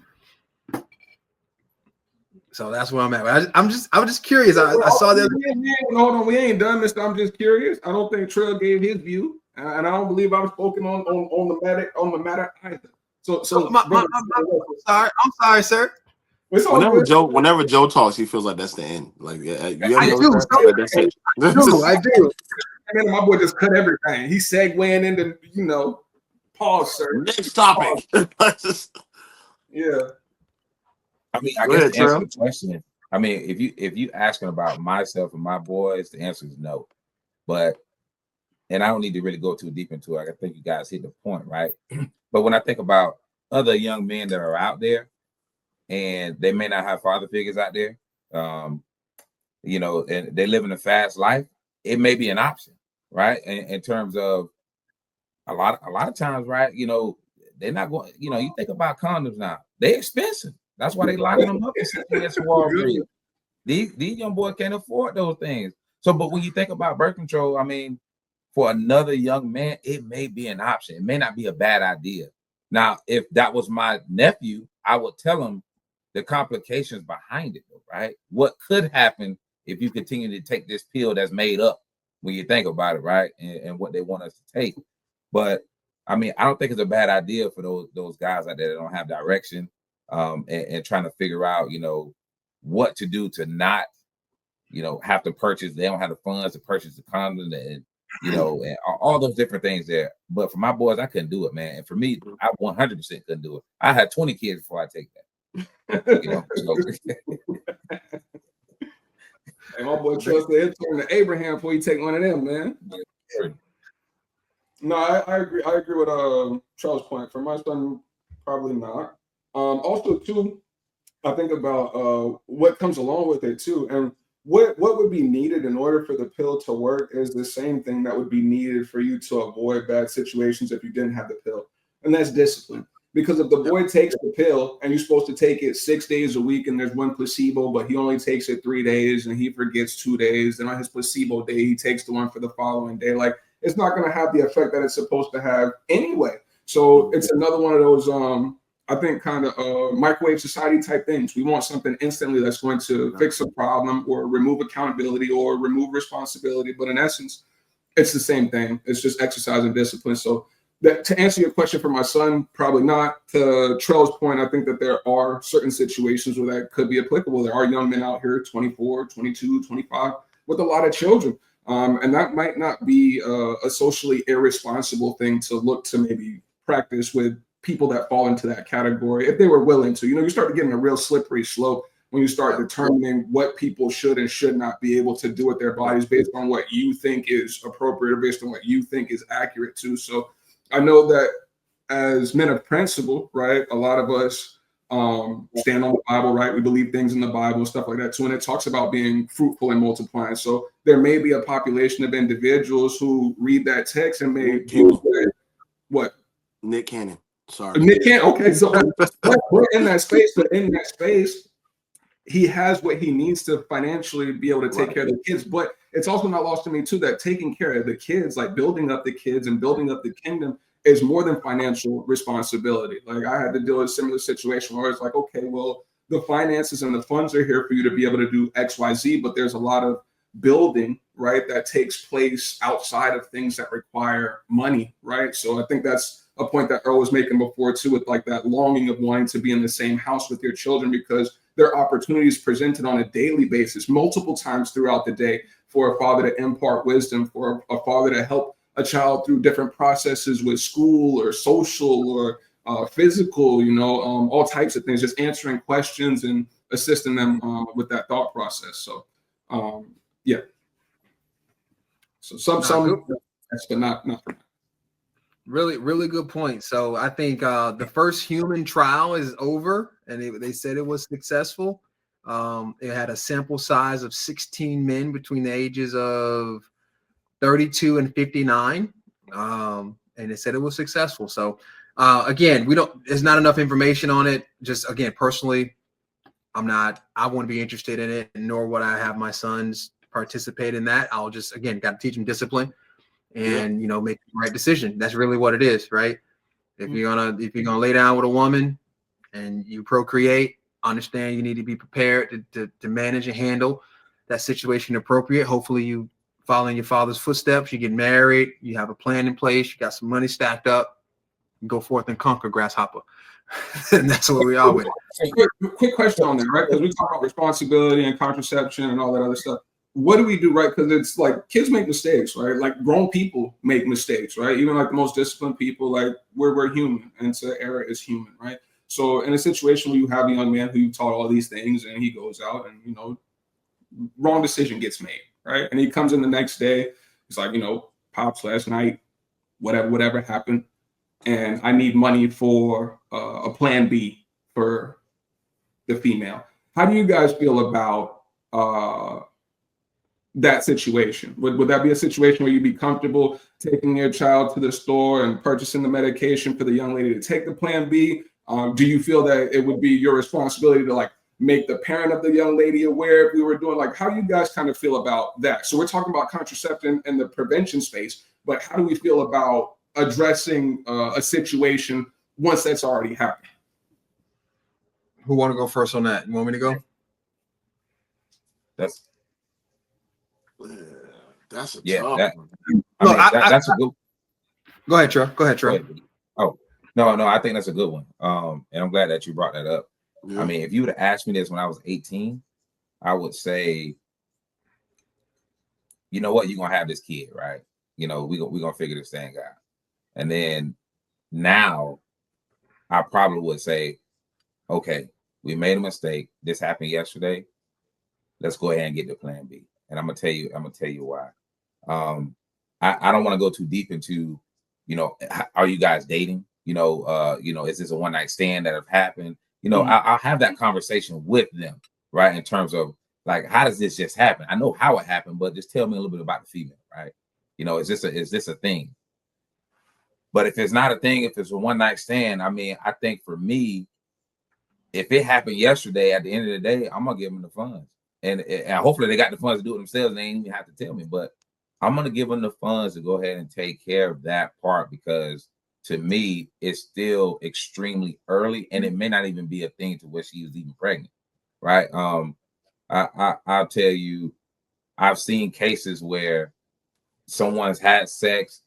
So that's where I'm at. I was just curious. I saw that. Hold on, we ain't done, Mister. I'm just curious. I don't think Trail gave his view, and I don't believe I've spoken on the matter either. So I'm sorry, sir. It's all good. Whenever Joe talks, he feels like that's the end. Like, you ever notice that? So, Like, that's it. I do. And then my boy just cut everything. He's segueing into, pause, sir. Next topic. Yeah. I mean, I Go guess ahead, to answer Trail. the question, I mean, if you asking about myself and my boys, the answer is no. But and I don't need to really go too deep into it. I think you guys hit the point, right? But when I think about other young men that are out there, and they may not have father figures out there, and they live in a fast life, it may be an option, right? In terms of a lot of times, right? They're not going. You think about condoms now; they're expensive. That's why they locking them up in Walgreens. These young boys can't afford those things. So, but when you think about birth control, I mean, for another young man, it may be an option. It may not be a bad idea. Now, if that was my nephew, I would tell him the complications behind it, right? What could happen if you continue to take this pill that's made up when you think about it, right? And what they want us to take. But I mean, I don't think it's a bad idea for those guys out there that don't have direction, and trying to figure out, what to do to not, have to purchase. They don't have the funds to purchase the condom and all those different things there. But for my boys, I couldn't do it, man. And for me, I 100% couldn't do it. I had 20 kids before I take that. Hey, my boy Trust said turn to Abraham before you take one of them, man. No, I agree. I agree with Charles' point. For my son, probably not. Also, too, I think about what comes along with it too, and what would be needed in order for the pill to work is the same thing that would be needed for you to avoid bad situations if you didn't have the pill, and that's discipline. Because if the boy takes the pill and you're supposed to take it 6 days a week and there's one placebo, but he only takes it 3 days and he forgets 2 days, then on his placebo day, he takes the one for the following day. Like, it's not going to have the effect that it's supposed to have anyway. So it's another one of those, I think, kind of microwave society type things. We want something instantly that's going to fix a problem or remove accountability or remove responsibility. But in essence, it's the same thing. It's just exercise and discipline. So to answer your question for my son, probably not. To Trell's point, I think that there are certain situations where that could be applicable. There are young men out here, 24, 22, 25, with a lot of children. And that might not be a socially irresponsible thing to look to maybe practice with people that fall into that category if they were willing to. You start getting a real slippery slope when you start determining what people should and should not be able to do with their bodies based on what you think is appropriate or based on what you think is accurate too. So I know that as men of principle, right, a lot of us stand on the Bible, right? We believe things in the Bible, stuff like that too. And it talks about being fruitful and multiplying. So there may be a population of individuals who read that text and may use that. What? Nick Cannon. Sorry. Nick Cannon. Okay, so we're in that space, but in that space, he has what he needs to financially be able to take care of the kids. But it's also not lost to me too that taking care of the kids, like building up the kids and building up the kingdom, is more than financial responsibility. Like, I had to deal with a similar situation where it's like, okay, well, the finances and the funds are here for you to be able to do X, Y, Z, but there's a lot of building, right, that takes place outside of things that require money, right? So I think that's a point that Earl was making before too, with like that longing of wanting to be in the same house with your children, because there are opportunities presented on a daily basis, multiple times throughout the day, for a father to impart wisdom, for a father to help a child through different processes with school or social or physical, all types of things, just answering questions and assisting them with that thought process. So, yeah. So some, but not. Really, really good point. So I think the first human trial is over, and they said it was successful. It had a sample size of 16 men between the ages of 32 and 59, and they said it was successful. So again, there's not enough information on it. Just again, personally, I wouldn't be interested in it, nor would I have my sons participate in that. I'll just, again, got to teach them discipline and make the right decision. That's really what it is, right? If you're gonna lay down with a woman and you procreate, understand you need to be prepared to manage and handle that situation appropriate. Hopefully you follow in your father's footsteps, you get married, you have a plan in place, you got some money stacked up, you go forth and conquer, grasshopper. And that's where we are with it. Quick question on that, right? Because we talk about responsibility and contraception and all that other stuff. What do we do, right? Because it's like kids make mistakes, right? Like grown people make mistakes, right? Even like the most disciplined people, like we're human, and so error is human, right? So in a situation where you have a young man who you taught all these things, and he goes out and, you know, wrong decision gets made, right? And he comes in the next day, he's like, you know, pops, last night, whatever happened, and I need money for a plan B for the female. How do you guys feel about that situation? Would that be a situation where you'd be comfortable taking your child to the store and purchasing the medication for the young lady to take the plan B? Do you feel that it would be your responsibility to like make the parent of the young lady aware if we were doing, like, how do you guys kind of feel about that? So we're talking about contraception and the prevention space, but how do we feel about addressing a situation once that's already happened? Who want to go first on that? You want me to go? That's a tough one. That's a good. Go ahead, Trey. Go ahead, Trey. Oh, no, I think that's a good one. And I'm glad that you brought that up. Yeah. I mean, if you would have asked me this when I was 18, I would say, you know what, you're gonna have this kid, right? You know, we're gonna figure this thing out. And then now I probably would say, okay, we made a mistake. This happened yesterday. Let's go ahead and get the plan B. And I'm gonna tell you why. I don't want to go too deep into, you know, are you guys dating? You know, is this a one night stand that have happened? You know, I'll have that conversation with them, right? In terms of like, how does this just happen? I know how it happened, but just tell me a little bit about the female, right? You know, is this a thing? But if it's not a thing, if it's a one night stand, I mean, I think for me, if it happened yesterday, at the end of the day, I'm gonna give them the funds, and hopefully they got the funds to do it themselves. They ain't even have to tell me, but I'm gonna give them the funds to go ahead and take care of that part, because to me, it's still extremely early, and it may not even be a thing to where she was even pregnant, right? I'll tell you, I've seen cases where someone's had sex,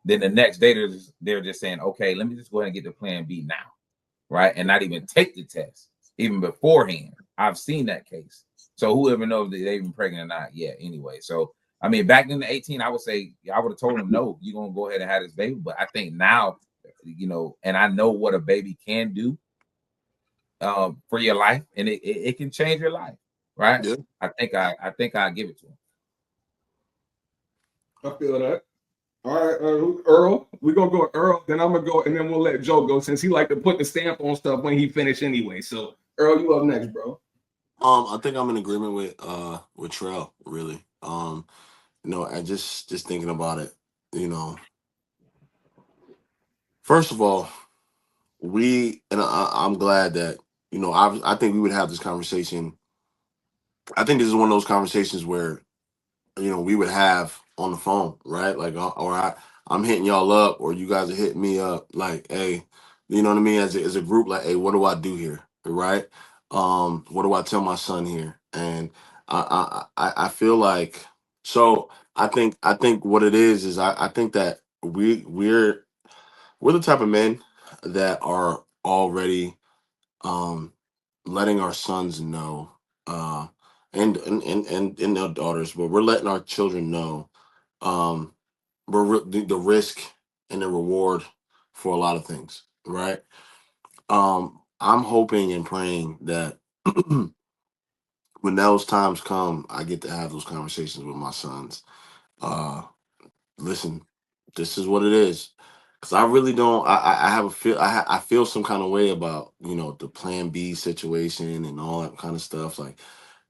then the next day they're just saying, okay, let me just go ahead and get the plan B now, right? And not even take the test even beforehand. I've seen that case. So whoever knows that they're even pregnant or not yet anyway. So, I mean, back in the 18, I would say, I would have told them, no, you're going to go ahead and have this baby. But I think now, you know, and I know what a baby can do for your life, and it can change your life, right? Yeah. I think I give it to him. I feel that. All right, Earl, we're gonna go Earl, then I'm gonna go, and then we'll let Joe go, since he like to put the stamp on stuff when he finish anyway. So Earl, you up next, bro. I think I'm in agreement with Trell, really. You know, I just thinking about it, you know. First of all, I'm glad that, you know, I think we would have this conversation. I think this is one of those conversations where, you know, we would have on the phone, right? Like, I'm hitting y'all up, or you guys are hitting me up, like, hey, you know what I mean? As a group, like, hey, what do I do here, right? What do I tell my son here? And I feel like, so I think what it is I think that we're the type of men that are already letting our sons know, and their daughters, but we're letting our children know the risk and the reward for a lot of things, right? I'm hoping and praying that when those times come, I get to have those conversations with my sons. Listen, this is what it is. Cause I really don't. I have a feel. I feel some kind of way about, you know, the Plan B situation and all that kind of stuff. Like,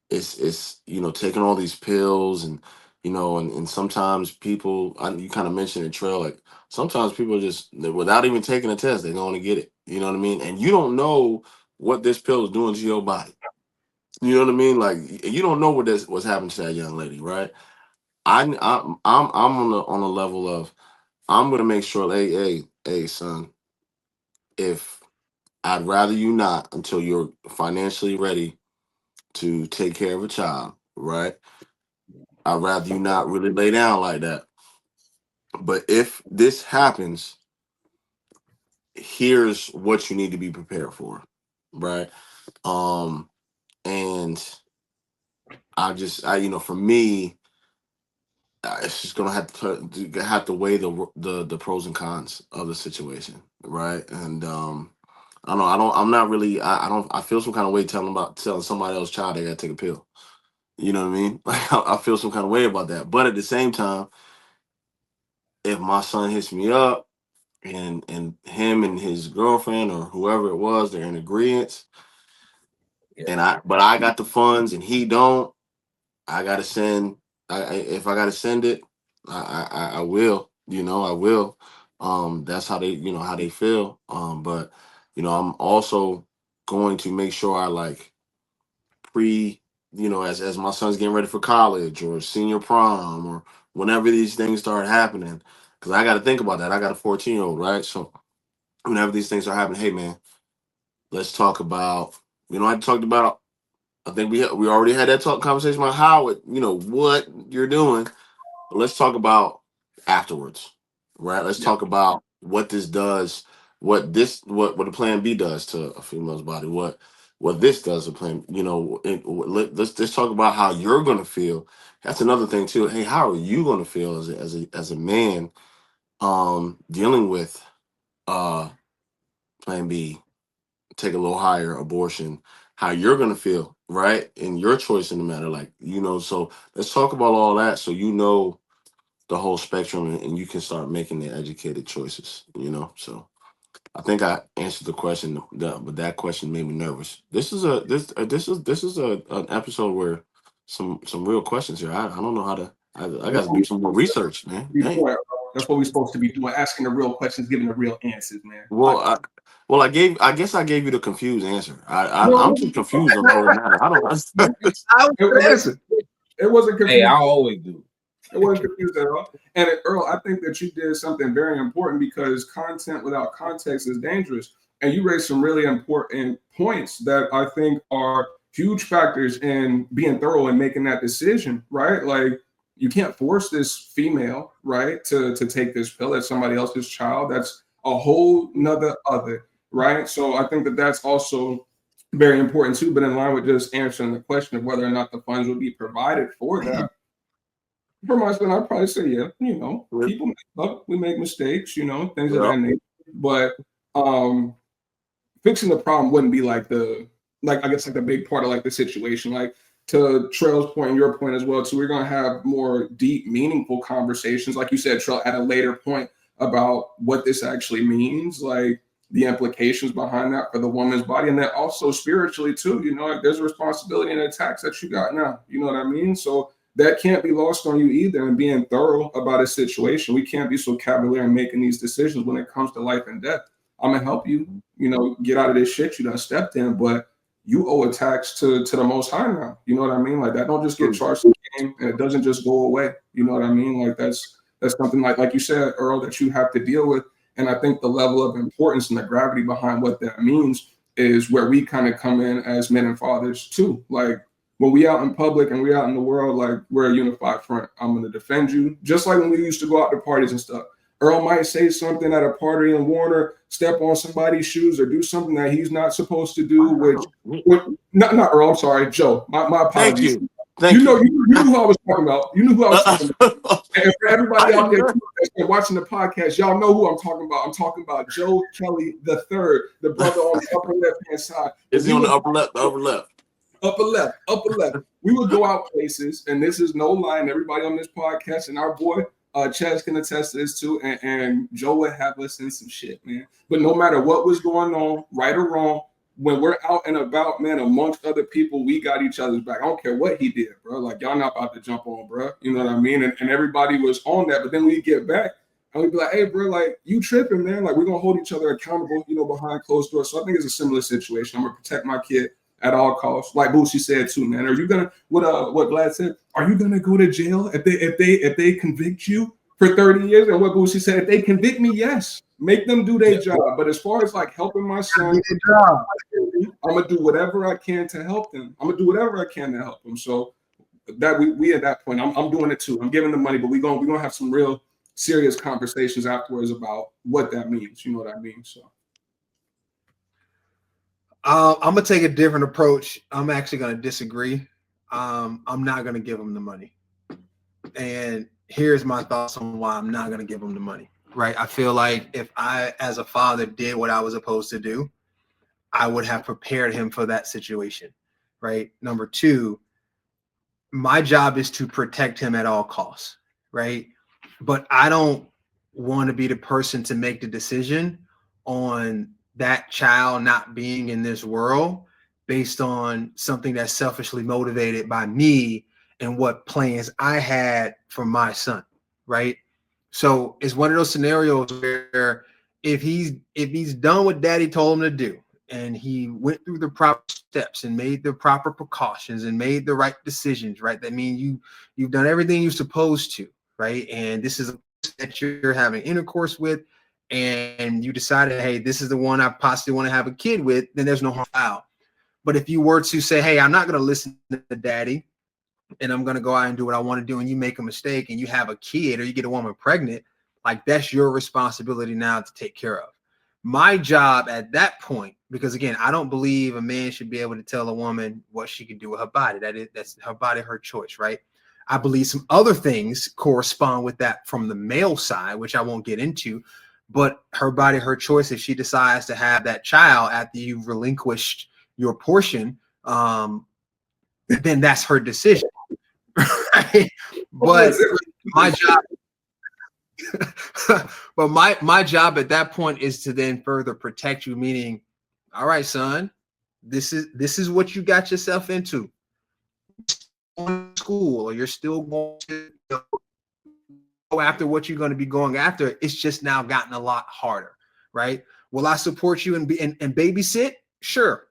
it's you know, taking all these pills, and you know, and sometimes people, you kind of mentioned it, Trail, like sometimes people just, without even taking a test, they're going to get it. You know what I mean? And you don't know what this pill is doing to your body. You know what I mean? Like, you don't know what's happening to that young lady, right? I'm on a level of, I'm gonna make sure, hey, son, if I'd rather you not until you're financially ready to take care of a child, right? I'd rather you not really lay down like that. But if this happens, here's what you need to be prepared for, right? And for me, it's just gonna have to weigh the pros and cons of the situation, right? And I'm not really, I feel some kind of way telling somebody else's child they gotta take a pill. You know what I mean? Like I feel some kind of way about that. But at the same time, if my son hits me up and him and his girlfriend or whoever it was, they're in agreement, and I got the funds and he don't, I gotta send. If I gotta send it, I will. I will. That's how they feel. But I'm also going to make sure I like as my son's getting ready for college or senior prom or whenever these things start happening, because I got to think about that. I got a 14-year-old, right? So whenever these things are happening, hey man, let's talk about. I talked about. I think we already had that conversation about what you're doing. But let's talk about afterwards, right? Let's talk about what this does, what the plan B does to a female's body, what this does to plan. Let's talk about how you're gonna feel. That's another thing too. Hey, how are you gonna feel as a man, dealing with plan B, take a little higher, abortion, how you're gonna feel, right? And your choice in the matter, so let's talk about all that so the whole spectrum and you can start making the educated choices, So I think I answered the question, but that question made me nervous. This is an episode where some real questions here. I don't know how to I got to do some more research, man. Dang. That's what we're supposed to be doing, asking the real questions, giving the real answers, man. I guess I gave you the confused answer. I'm just confused on the whole matter. I don't. It wasn't confused. Hey, I always do. It wasn't confused at all. And Earl, I think that you did something very important because content without context is dangerous. And you raised some really important points that I think are huge factors in being thorough and making that decision, right? Like you can't force this female, right, to take this pill. That's somebody else's child. That's a whole nother other, right? So I think that that's also very important too, but in line with just answering the question of whether or not the funds will be provided for that. For my son, I'd probably say, people make up, we make mistakes, things of that nature. But fixing the problem wouldn't be like the big part of like the situation. Like to Trail's point and your point as well, too, we're gonna have more deep, meaningful conversations, like you said, Trail, at a later point about what this actually means, like the implications behind that for the woman's body, and then also spiritually too. Like there's a responsibility and a tax that you got now. You know what I mean? So that can't be lost on you either. And being thorough about a situation, we can't be so cavalier in making these decisions when it comes to life and death. I'm gonna help you, get out of this shit you done stepped in, but you owe a tax to the Most High now. You know what I mean? Like that don't just get charged to the game and it doesn't just go away. You know what I mean? Like that's something like you said, Earl, that you have to deal with. And I think the level of importance and the gravity behind what that means is where we kind of come in as men and fathers too. Like when we out in public and we out in the world, like we're a unified front. I'm going to defend you. Just like when we used to go out to parties and stuff. Earl might say something at a party and Warner step on somebody's shoes or do something that he's not supposed to do, not Earl, I'm sorry, Joe. My apologies. Thank you. You knew who I was talking about. You knew who I was talking about. And for everybody out there that's watching the podcast, y'all know who I'm talking about. I'm talking about Joe Kelly III, the brother on the upper left-hand side. Is he on the upper left? The upper left. Upper left. We would go out places, and this is no lie, and everybody on this podcast, and our boy Chaz can attest to this too, and Joe would have us in some shit, man. But no matter what was going on, right or wrong, when we're out and about, man, amongst other people, we got each other's back. I don't care what he did, bro. Like, y'all not about to jump on, bro. You know what I mean? And everybody was on that, but then we get back, and we'd be like, hey, bro, like, you tripping, man. Like, we're going to hold each other accountable, behind closed doors. So I think it's a similar situation. I'm going to protect my kid at all costs. Like Boosie said too, man. Are you gonna what Glad said? Are you gonna go to jail if they convict you for 30 years? And what Boosie said, if they convict me, yes. Make them do their job. But as far as like helping my son, I'm gonna do whatever I can to help them. I'm gonna do whatever I can to help them. So that we at that point, I'm doing it too. I'm giving the money, but we're gonna have some real serious conversations afterwards about what that means. You know what I mean? So I'm gonna take a different approach. I'm actually gonna disagree. I'm not gonna give him the money. And here's my thoughts on why I'm not gonna give him the money. Right? I feel like if I, as a father, did what I was supposed to do, I would have prepared him for that situation. Right? Number two, my job is to protect him at all costs. Right? But I don't want to be the person to make the decision on that child not being in this world based on something that's selfishly motivated by me and what plans I had for my son, right? So it's one of those scenarios where if he's done what daddy told him to do and he went through the proper steps and made the proper precautions and made the right decisions, right? That means you've done everything you're supposed to, right? And this is a person that you're having intercourse with, and you decided, hey, this is the one I possibly want to have a kid with, then there's no harm foul. But if you were to say, hey, I'm not going to listen to daddy and I'm going to go out and do what I want to do, and you make a mistake and you have a kid or you get a woman pregnant, like that's your responsibility now to take care of. My job at that point, because again, I don't believe a man should be able to tell a woman what she can do with her body. That's her body, her choice, right? I believe some other things correspond with that from the male side, which I won't get into, but her body, her choice. If she decides to have that child after you've relinquished your portion, then that's her decision. Right? But my job, but my job at that point is to then further protect you, meaning, all right, son, this is what you got yourself into. Going to school, or you're still going to go after what you're going to be going after. It's just now gotten a lot harder, right? Will I support you and babysit? Sure.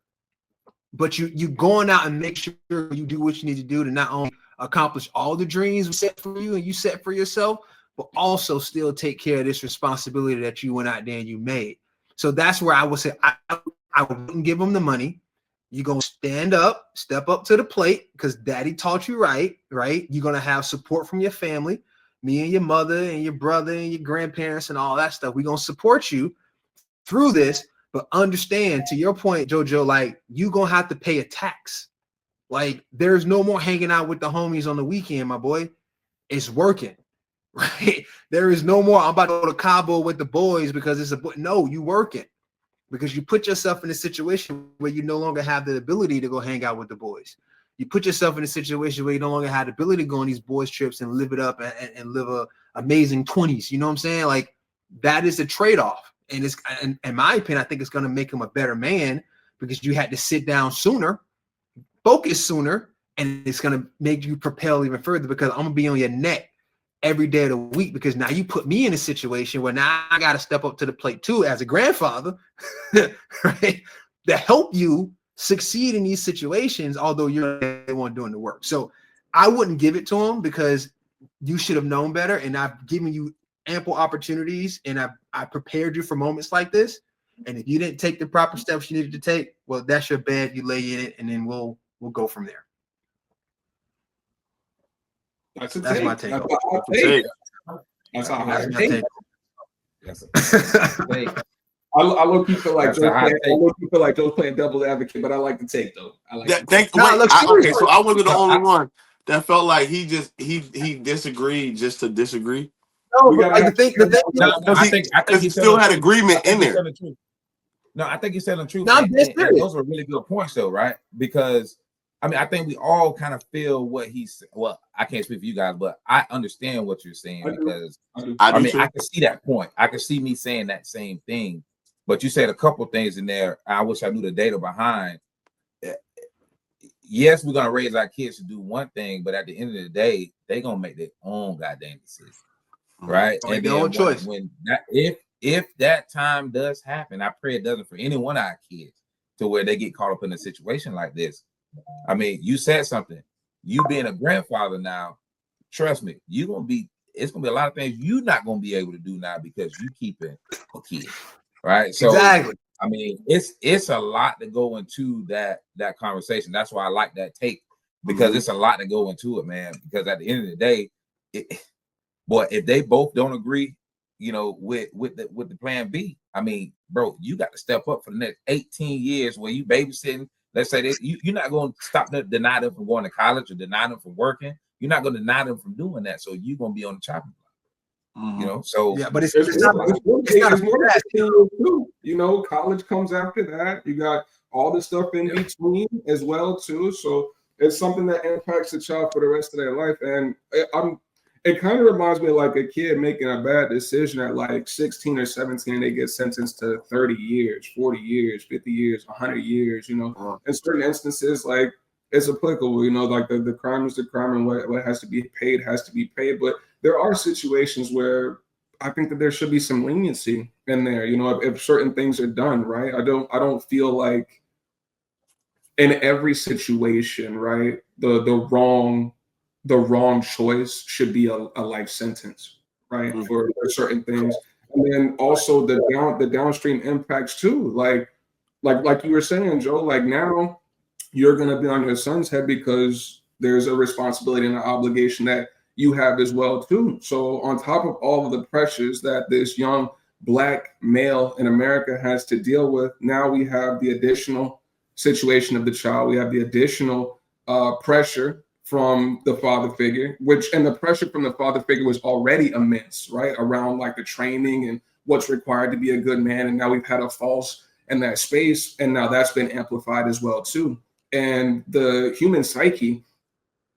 But you going out and make sure you do what you need to do to not only accomplish all the dreams we set for you and you set for yourself, but also still take care of this responsibility that you went out there and you made. So that's where I would say I wouldn't give them the money. You're going to stand up, step up to the plate because daddy taught you right? You're going to have support from your family, me and your mother and your brother and your grandparents and all that stuff. We're going to support you through this. But understand, to your point, JoJo, like you're going to have to pay a tax. Like there's no more hanging out with the homies on the weekend, my boy. It's working, right? There is no more, I'm about to go to Cabo with the boys because it's no, you working. Because you put yourself in a situation where you no longer have the ability to go hang out with the boys. You put yourself in a situation where you no longer have the ability to go on these boys trips and live it up and live a amazing 20s. You know what I'm saying? Like that is a trade-off. And it's, in my opinion, I think it's going to make him a better man because you had to sit down sooner, focus sooner, and it's going to make you propel even further because I'm going to be on your neck every day of the week because now you put me in a situation where now I got to step up to the plate too as a grandfather, right? To help you succeed in these situations, although you're the one doing the work. So I wouldn't give it to him because you should have known better. And I've given you ample opportunities and I prepared you for moments like this. And if you didn't take the proper steps you needed to take, well, that's your bed. You lay in it and then we'll go from there. That's my take. That's how I take. I look feel like Joe's playing devil's advocate, but I like the take though. I like okay, so I wasn't the only one that felt like he disagreed just to disagree. No, I think he still had agreement in there. No, I think he said the truth. No, and those are really good points, though, right? Because I mean, I think we all kind of feel what he's. Well, I can't speak for you guys, but I understand what you're saying because I can see that point. I can see me saying that same thing. But you said a couple things in there. I wish I knew the data behind. Yes, we're gonna raise our kids to do one thing, but at the end of the day, they're gonna make their own goddamn decision, right? And their own choice. When that, if that time does happen, I pray it doesn't for any one of our kids to where they get caught up in a situation like this. I mean, you said something. You being a grandfather now, trust me, you're gonna be it's gonna be a lot of things you're not gonna be able to do now because you keeping a kid, right? So Exactly. I mean, it's a lot to go into that conversation. That's why I like that take, because it's a lot to go into it, man. Because at the end of the day, boy, if they both don't agree, you know, with the plan B, I mean, bro, you got to step up for the next 18 years where you babysitting. Let's say that you're not going to stop deny them from going to college or deny them from working. You're not going to deny them from doing that. So you're going to be on the chopping block, you know. So Yeah, but it's more not than too. You know, college comes after that. You got all the stuff in between as well too. So it's something that impacts the child for the rest of their life. And it kind of reminds me of like a kid making a bad decision at like 16 or 17, and they get sentenced to 30 years, 40 years, 50 years, 100 years, you know. In certain instances, like it's applicable, you know, like the crime is the crime, and what has to be paid has to be paid. But there are situations where I think that there should be some leniency in there, you know, if certain things are done, right? I don't feel like in every situation, right, the wrong choice should be a life sentence, right, for certain things. And then also the downstream impacts too, like you were saying, Joe, like now you're going to be on your son's head because there's a responsibility and an obligation that you have as well too. So on top of all of the pressures that this young Black male in America has to deal with, now we have the additional situation of the child. We have the additional pressure from the father figure, and the pressure from the father figure was already immense, right? Around like the training and what's required to be a good man. And now we've had a false in that space. And now that's been amplified as well too. And the human psyche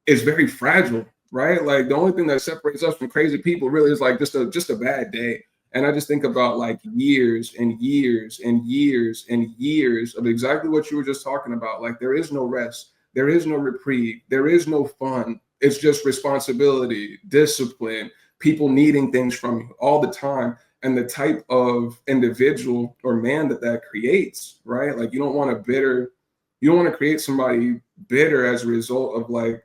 is very fragile, right? Like the only thing that separates us from crazy people really is like just a bad day. And I just think about like years and years and years and years of exactly what you were just talking about. Like there is no rest. There is no reprieve. There is no fun. It's just responsibility, discipline, people needing things from you all the time. And the type of individual or man that creates, right? Like you don't want to create somebody bitter as a result of like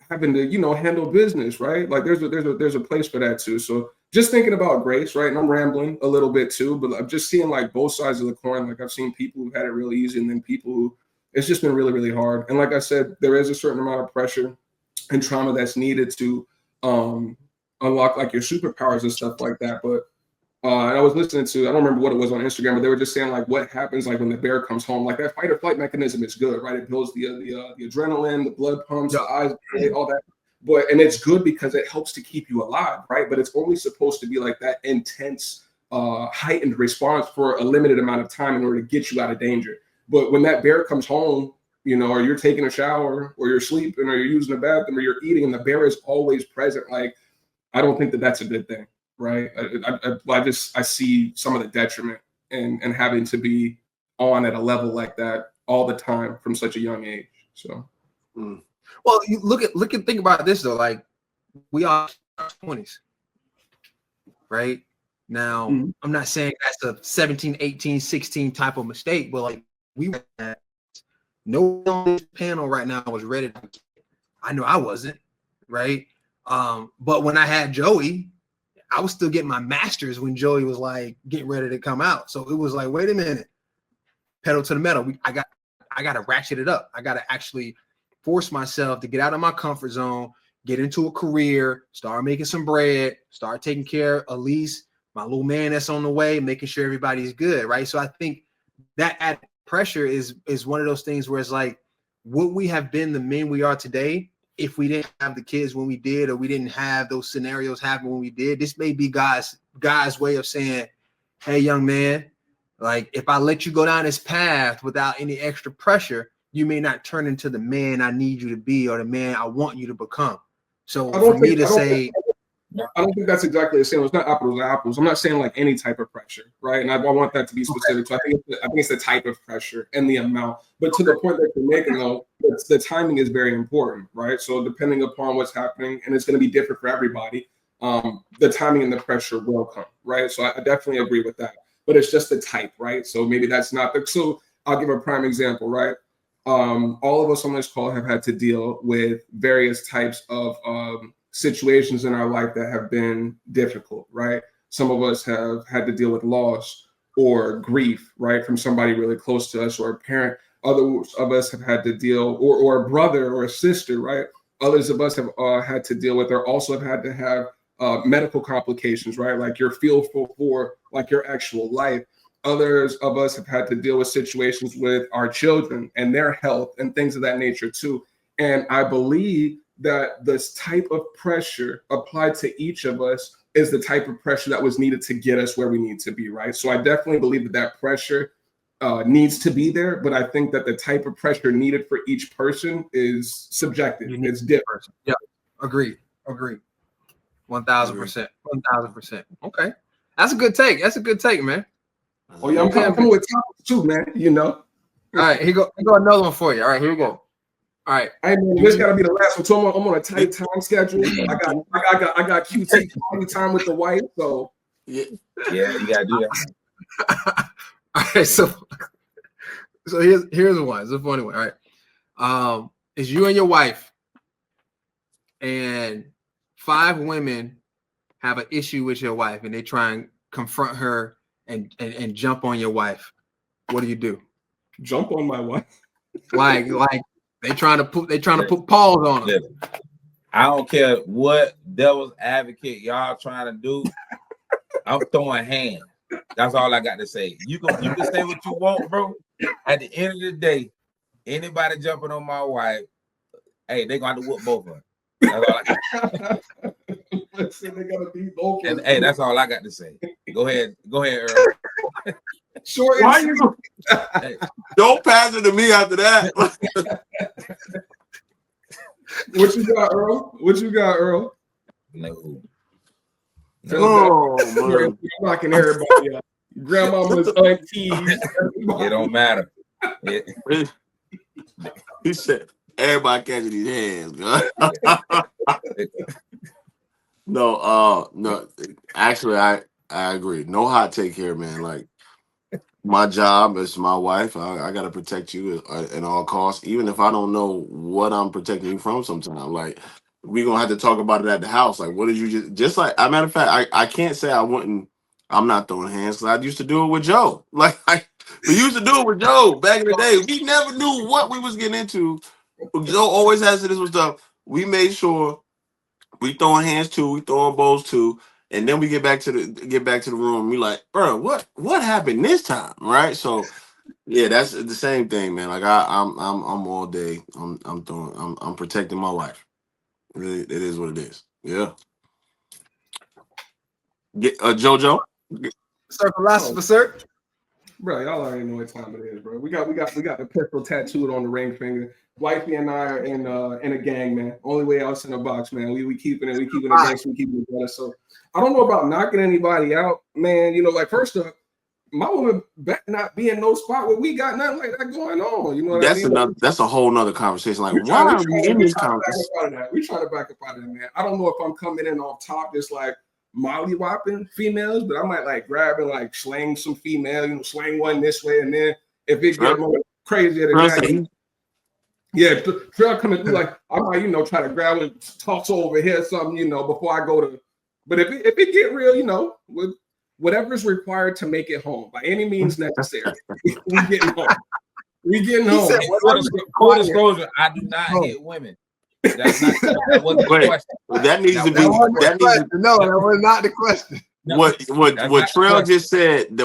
having to, you know, handle business, right? Like there's a place for that too. So just thinking about grace, right? And I'm rambling a little bit too, but I'm just seeing like both sides of the coin. Like I've seen people who've had it really easy, and then people who it's just been really, really hard. And like I said, there is a certain amount of pressure and trauma that's needed to unlock like your superpowers and stuff like that. But and I was listening to, I don't remember what it was on Instagram, but they were just saying like what happens like when the bear comes home. Like that fight or flight mechanism is good, right? It builds the adrenaline, the blood pumps, the eyes, all that. And it's good because it helps to keep you alive, right? But it's only supposed to be like that intense, heightened response for a limited amount of time in order to get you out of danger. But when that bear comes home, you know, or you're taking a shower, or you're sleeping, or you're using the bathroom, or you're eating, and the bear is always present, like I don't think that that's a good thing, right? I see some of the detriment and having to be on at a level like that all the time from such a young age. So. Well, you think about this though. Like we are in our 20s, right? Now, I'm not saying that's a 17, 18, 16 type of mistake, but like we were at, no one on this panel right now was ready to. I know I wasn't, right? But when I had Joey, I was still getting my master's when Joey was like getting ready to come out. So it was like, wait a minute, pedal to the metal. I got to ratchet it up. I got to actually force myself to get out of my comfort zone, get into a career, start making some bread, start taking care of Elise, my little man that's on the way, making sure everybody's good, right? So I think that added pressure is one of those things where it's like, would we have been the men we are today if we didn't have the kids when we did, or we didn't have those scenarios happen when we did? This may be God's way of saying, hey, young man, like if I let you go down this path without any extra pressure, you may not turn into the man I need you to be or the man I want you to become. So I don't think that's exactly the same. It's not apples to apples. I'm not saying like any type of pressure, right? And I want that to be specific. So I think it's the type of pressure and the amount. But to the point that you're making, though, the timing is very important, right? So depending upon what's happening, and it's going to be different for everybody, the timing and the pressure will come, right? So I definitely agree with that. But it's just the type, right? So maybe that's not the. So I'll give a prime example, right? All of us on this call have had to deal with various types of situations in our life that have been difficult, right? Some of us have had to deal with loss or grief, right, from somebody really close to us or a parent. Others of us have had to deal, or a brother or a sister, right? Others of us have had to deal with, or also have had to have medical complications, right? Like you're fearful for like your actual life. Others of us have had to deal with situations with our children and their health and things of that nature too. And I believe that this type of pressure applied to each of us is the type of pressure that was needed to get us where we need to be, right? So I definitely believe that that pressure needs to be there, but I think that the type of pressure needed for each person is subjective. It's different. Yeah, agreed. 1,000%. 1,000%. Okay, that's a good take. That's a good take, man. Oh yeah, I'm coming with topics too, man. You know. All right, here go another one for you. All right, here we go. All right, hey man, this got to be the last one. So I'm on a tight time schedule. I got QT quality time with the wife. So yeah, you gotta do that. All right, so here's one. It's a funny one. All right, it's you and your wife, and 5 women have an issue with your wife, and they try and confront her and jump on your wife. What do? Jump on my wife? Like they trying to put paws on her. I don't care what devil's advocate y'all trying to do. I'm throwing hands. That's all I got to say. You can say what you want, bro. At the end of the day, anybody jumping on my wife, hey, they gonna have to whoop both of them. That's all I got. They gotta be both. And hey, that's all I got to say. Go ahead, Earl. Short. Why you don't pass it to me after that? What you got, Earl? No. Oh, man. You're knocking everybody up. Grandmama's, aunties. It don't matter. He said, everybody catching these hands, man. No, actually, I agree. No hot take here, man. Like, my job is my wife. I gotta protect you at all costs, even if I don't know what I'm protecting you from. Sometimes, like, we're gonna have to talk about it at the house. Like, what did you just like? As a matter of fact, I can't say I wouldn't. I'm not throwing hands because I used to do it with Joe. Like, we used to do it with Joe back in the day. We never knew what we was getting into. Joe always has this stuff. We made sure we throwing hands too. We throwing bowls too. And then we get back to the room. And we like, bro, what happened this time, right? So, yeah, that's the same thing, man. Like I'm all day. I'm protecting my wife. It is what it is. Yeah. JoJo. Sir Philosopher, sir. Bro, y'all already know what time it is, bro. We got the pistol tattooed on the ring finger. Wifey and I are in a gang, man. Only way else in the box, man. We keeping it gangster, we keeping it better. So I don't know about knocking anybody out, man. You know, like first up, my woman better not be in no spot where we got nothing like that going on. You know what I mean? That's a whole nother conversation. Like, why are we in this conversation? We try to back up out of that, man. I don't know if I'm coming in off top, just like molly-whopping females, but I might like grab and like slang some female, you know, slang one this way, and then if it gets more crazy at a guy, yeah, Trail coming through, like I might, you know, try to grab and toss over here something, you know, before I go to. But if it get real, you know, with whatever is required to make it home by any means necessary, we getting home. We getting home. Full disclosure, I do not hit women. That's not that wasn't the question. That needs to be. No, that was not the question. What Trail just said,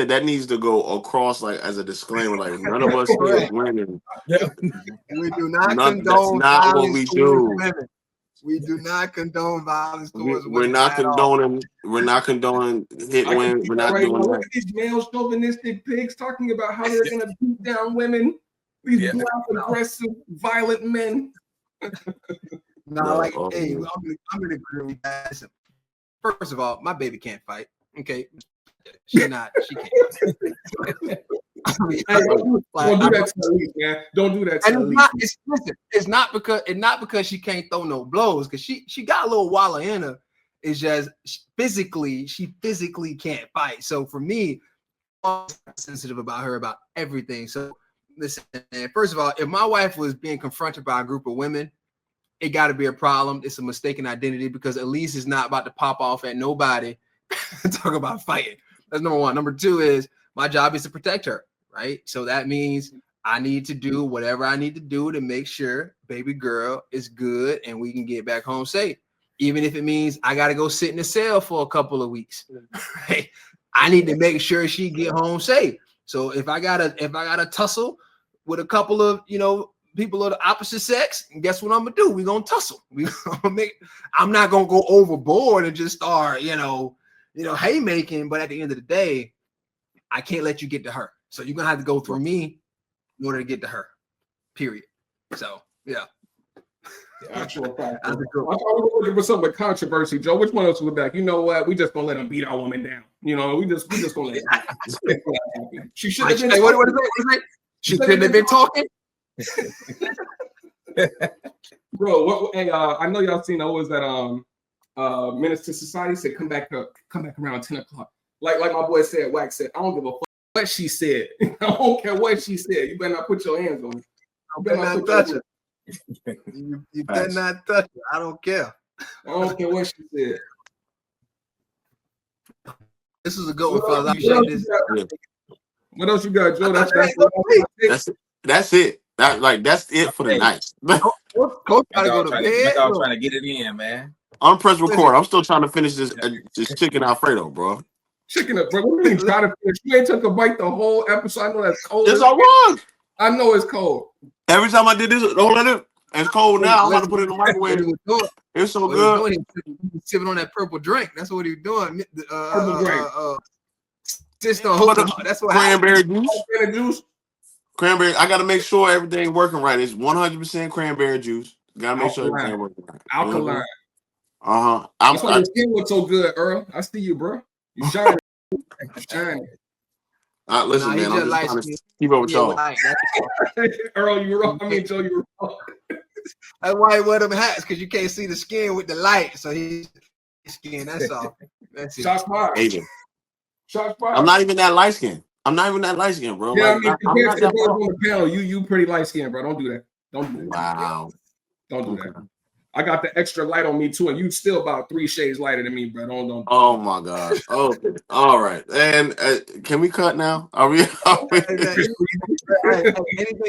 that needs to go across like as a disclaimer, like none of us hit women. We do not condone that's not what we do. Women. We do not condone violence towards women. We're not condoning hit women. We're not doing that. Look at these male chauvinistic pigs talking about how they're gonna beat down women. These black, aggressive, violent men. Hey, I'm gonna agree with that. First of all, my baby can't fight. Okay, she can't. Don't do that to Elise, man. Don't do that to Elise. It's not because she can't throw no blows, because she got a little walla in her. It's just she physically can't fight. So for me, I'm sensitive about her about everything. So listen, man, first of all, if my wife was being confronted by a group of women, it got to be a problem. It's a mistaken identity because Elise is not about to pop off at nobody and talk about fighting. That's number one. Number two is my job is to protect her, right? So that means I need to do whatever I need to do to make sure baby girl is good and we can get back home safe. Even if it means I got to go sit in the cell for a couple of weeks, right? I need to make sure she get home safe. So if I gotta tussle with a couple of, you know, people of the opposite sex, and guess what I'm gonna do? We're gonna tussle. I'm not gonna go overboard and just start, you know, haymaking. But at the end of the day, I can't let you get to her. So you're gonna have to go through me in order to get to her. Period. So yeah. Actual fact. I thought we were looking for something with controversy, Joe. Which one else was back? You know what? We just gonna let them beat our woman down. You know, we just gonna let it. She should have been. What is it? She couldn't have been talking. Bro, hey, I know y'all seen always that Menace to Society said come back around 10 o'clock. Like my boy said, Wax said, I don't give a fuck what she said. I don't care what she said. You better not put your hands on it. You better not touch it. You better not touch it. I don't care. I don't care what she said. This is a good one, fellas. I appreciate this. What else you got, Joe? That's it. That's it for the night. Coach gotta go to bed. Y'all trying to get it in, man. I'm press record. I'm still trying to finish this chicken Alfredo, bro. Chicken up, bro. What do you mean try to finish? You ain't took a bite the whole episode. I know that's cold. Yes, I was. I know it's cold. Every time I did this, don't let it. It's cold now. I'm about to put it in the microwave. It's so good. He's sipping on that purple drink. That's what he's doing. Purple drink. That's what cranberry juice. Cranberry. I got to make sure everything's working right. It's 100% cranberry juice. Got to make sure everything's working right. Alkaline. That's why your skin looks so good, Earl. I see you, bro. You shining. Shining. Listen, man. I'm just trying to keep up with y'all. Earl, you wrong. I mean, Joe, you wrong. That's why he wear them hats, because you can't see the skin with the light. So he's skin. That's all. That's it. Shots fired. Shots fired. I'm not even that light skin. Bro. Yeah, like, I mean, I'm not that panel. You pretty light skin, bro. Don't do that. Don't do that. Wow. Don't do that. I got the extra light on me too, and you still about 3 shades lighter than me, bro. Don't. Oh my God. Oh, all right. And can we cut now? Are we? Anything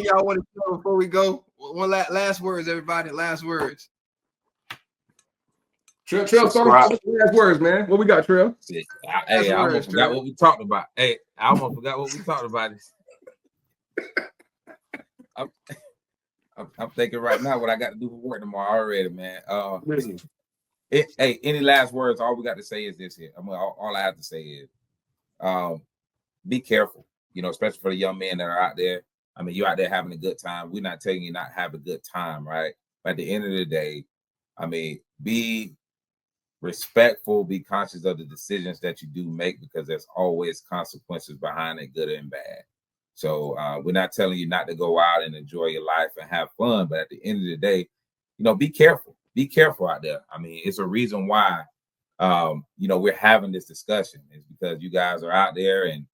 y'all want to say before we go? One last words, everybody. Last words. Trail, last words, man. What we got, Trail? Hey, I almost forgot what we talked about. I'm thinking right now what I got to do for work tomorrow already, man. Any last words? All we got to say is this here. All I have to say is, be careful. You know, especially for the young men that are out there. I mean, you're out there having a good time. We're not telling you not to have a good time, right? But at the end of the day, I mean, be respectful. Be conscious of the decisions that you do make, because there's always consequences behind it, good and bad. So we're not telling you not to go out and enjoy your life and have fun, but at the end of the day, you know, be careful. Be careful out there. I mean, it's a reason why, you know, we're having this discussion. It's because you guys are out there, and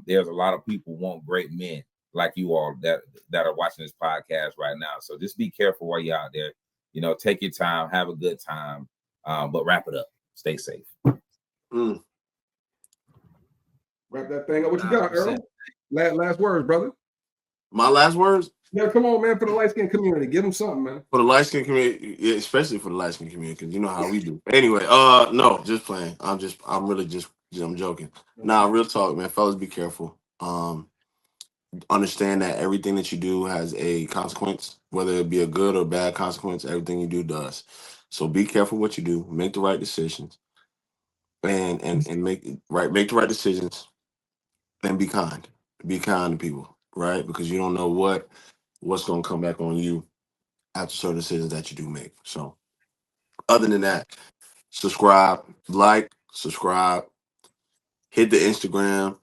there's a lot of people who want great men like you all that are watching this podcast right now. So just be careful while you're out there. You know, take your time, have a good time, but wrap it up. Stay safe. Wrap that thing up. What you got, Earl? Last words, brother. My last words? Yeah, come on, man. For the light skin community, give them something, man. For the light skin community, yeah, especially for the light skin community, because you know how we do. Anyway, no, just playing. I'm joking. Nah, real talk, man. Fellas, be careful. Understand that everything that you do has a consequence, whether it be a good or bad consequence. Everything you do does. So be careful what you do. Make the right decisions, and make the right decisions, and be kind. Be kind to people, right? Because you don't know what's going to come back on you after certain decisions that you do make. So other than that, subscribe, hit the Instagram,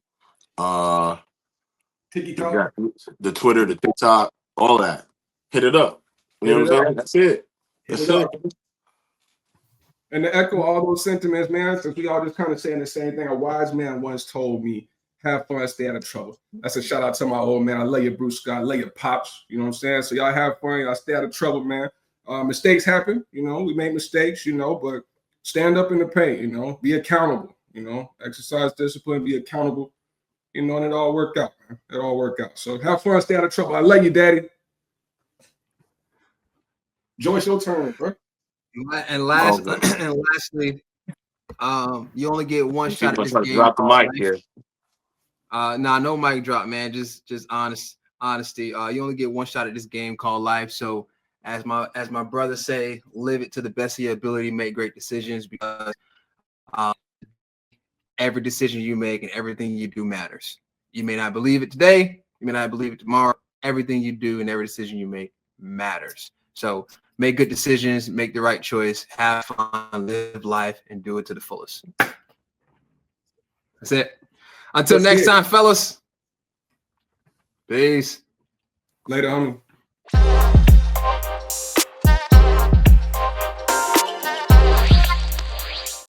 TikTok, the Twitter, the TikTok, all that. Hit it up. You know what I'm saying? That's it. That's it. And to echo all those sentiments, man, since we all just kind of saying the same thing, a wise man once told me, have fun, stay out of trouble. That's a shout out to my old man. I love you, Bruce Scott. I love you, Pops. You know what I'm saying? So y'all have fun. Y'all stay out of trouble, man. Mistakes happen, you know, we make mistakes, you know, but stand up in the paint, you know, be accountable, you know, exercise discipline, be accountable, you know, and it all worked out, man. It all worked out. So have fun, stay out of trouble. I love you, Daddy. Joyce, your turn, bro. And lastly, you only get one shot at this game. Drop the mic here. Nah, no mic drop, man. Just honesty. You only get one shot at this game called life. So as my brother say, live it to the best of your ability, make great decisions, because every decision you make and everything you do matters. You may not believe it today, you may not believe it tomorrow. Everything you do and every decision you make matters. So make good decisions, make the right choice, have fun, live life, and do it to the fullest. That's it. Until next time, fellas. Peace. Later, homie.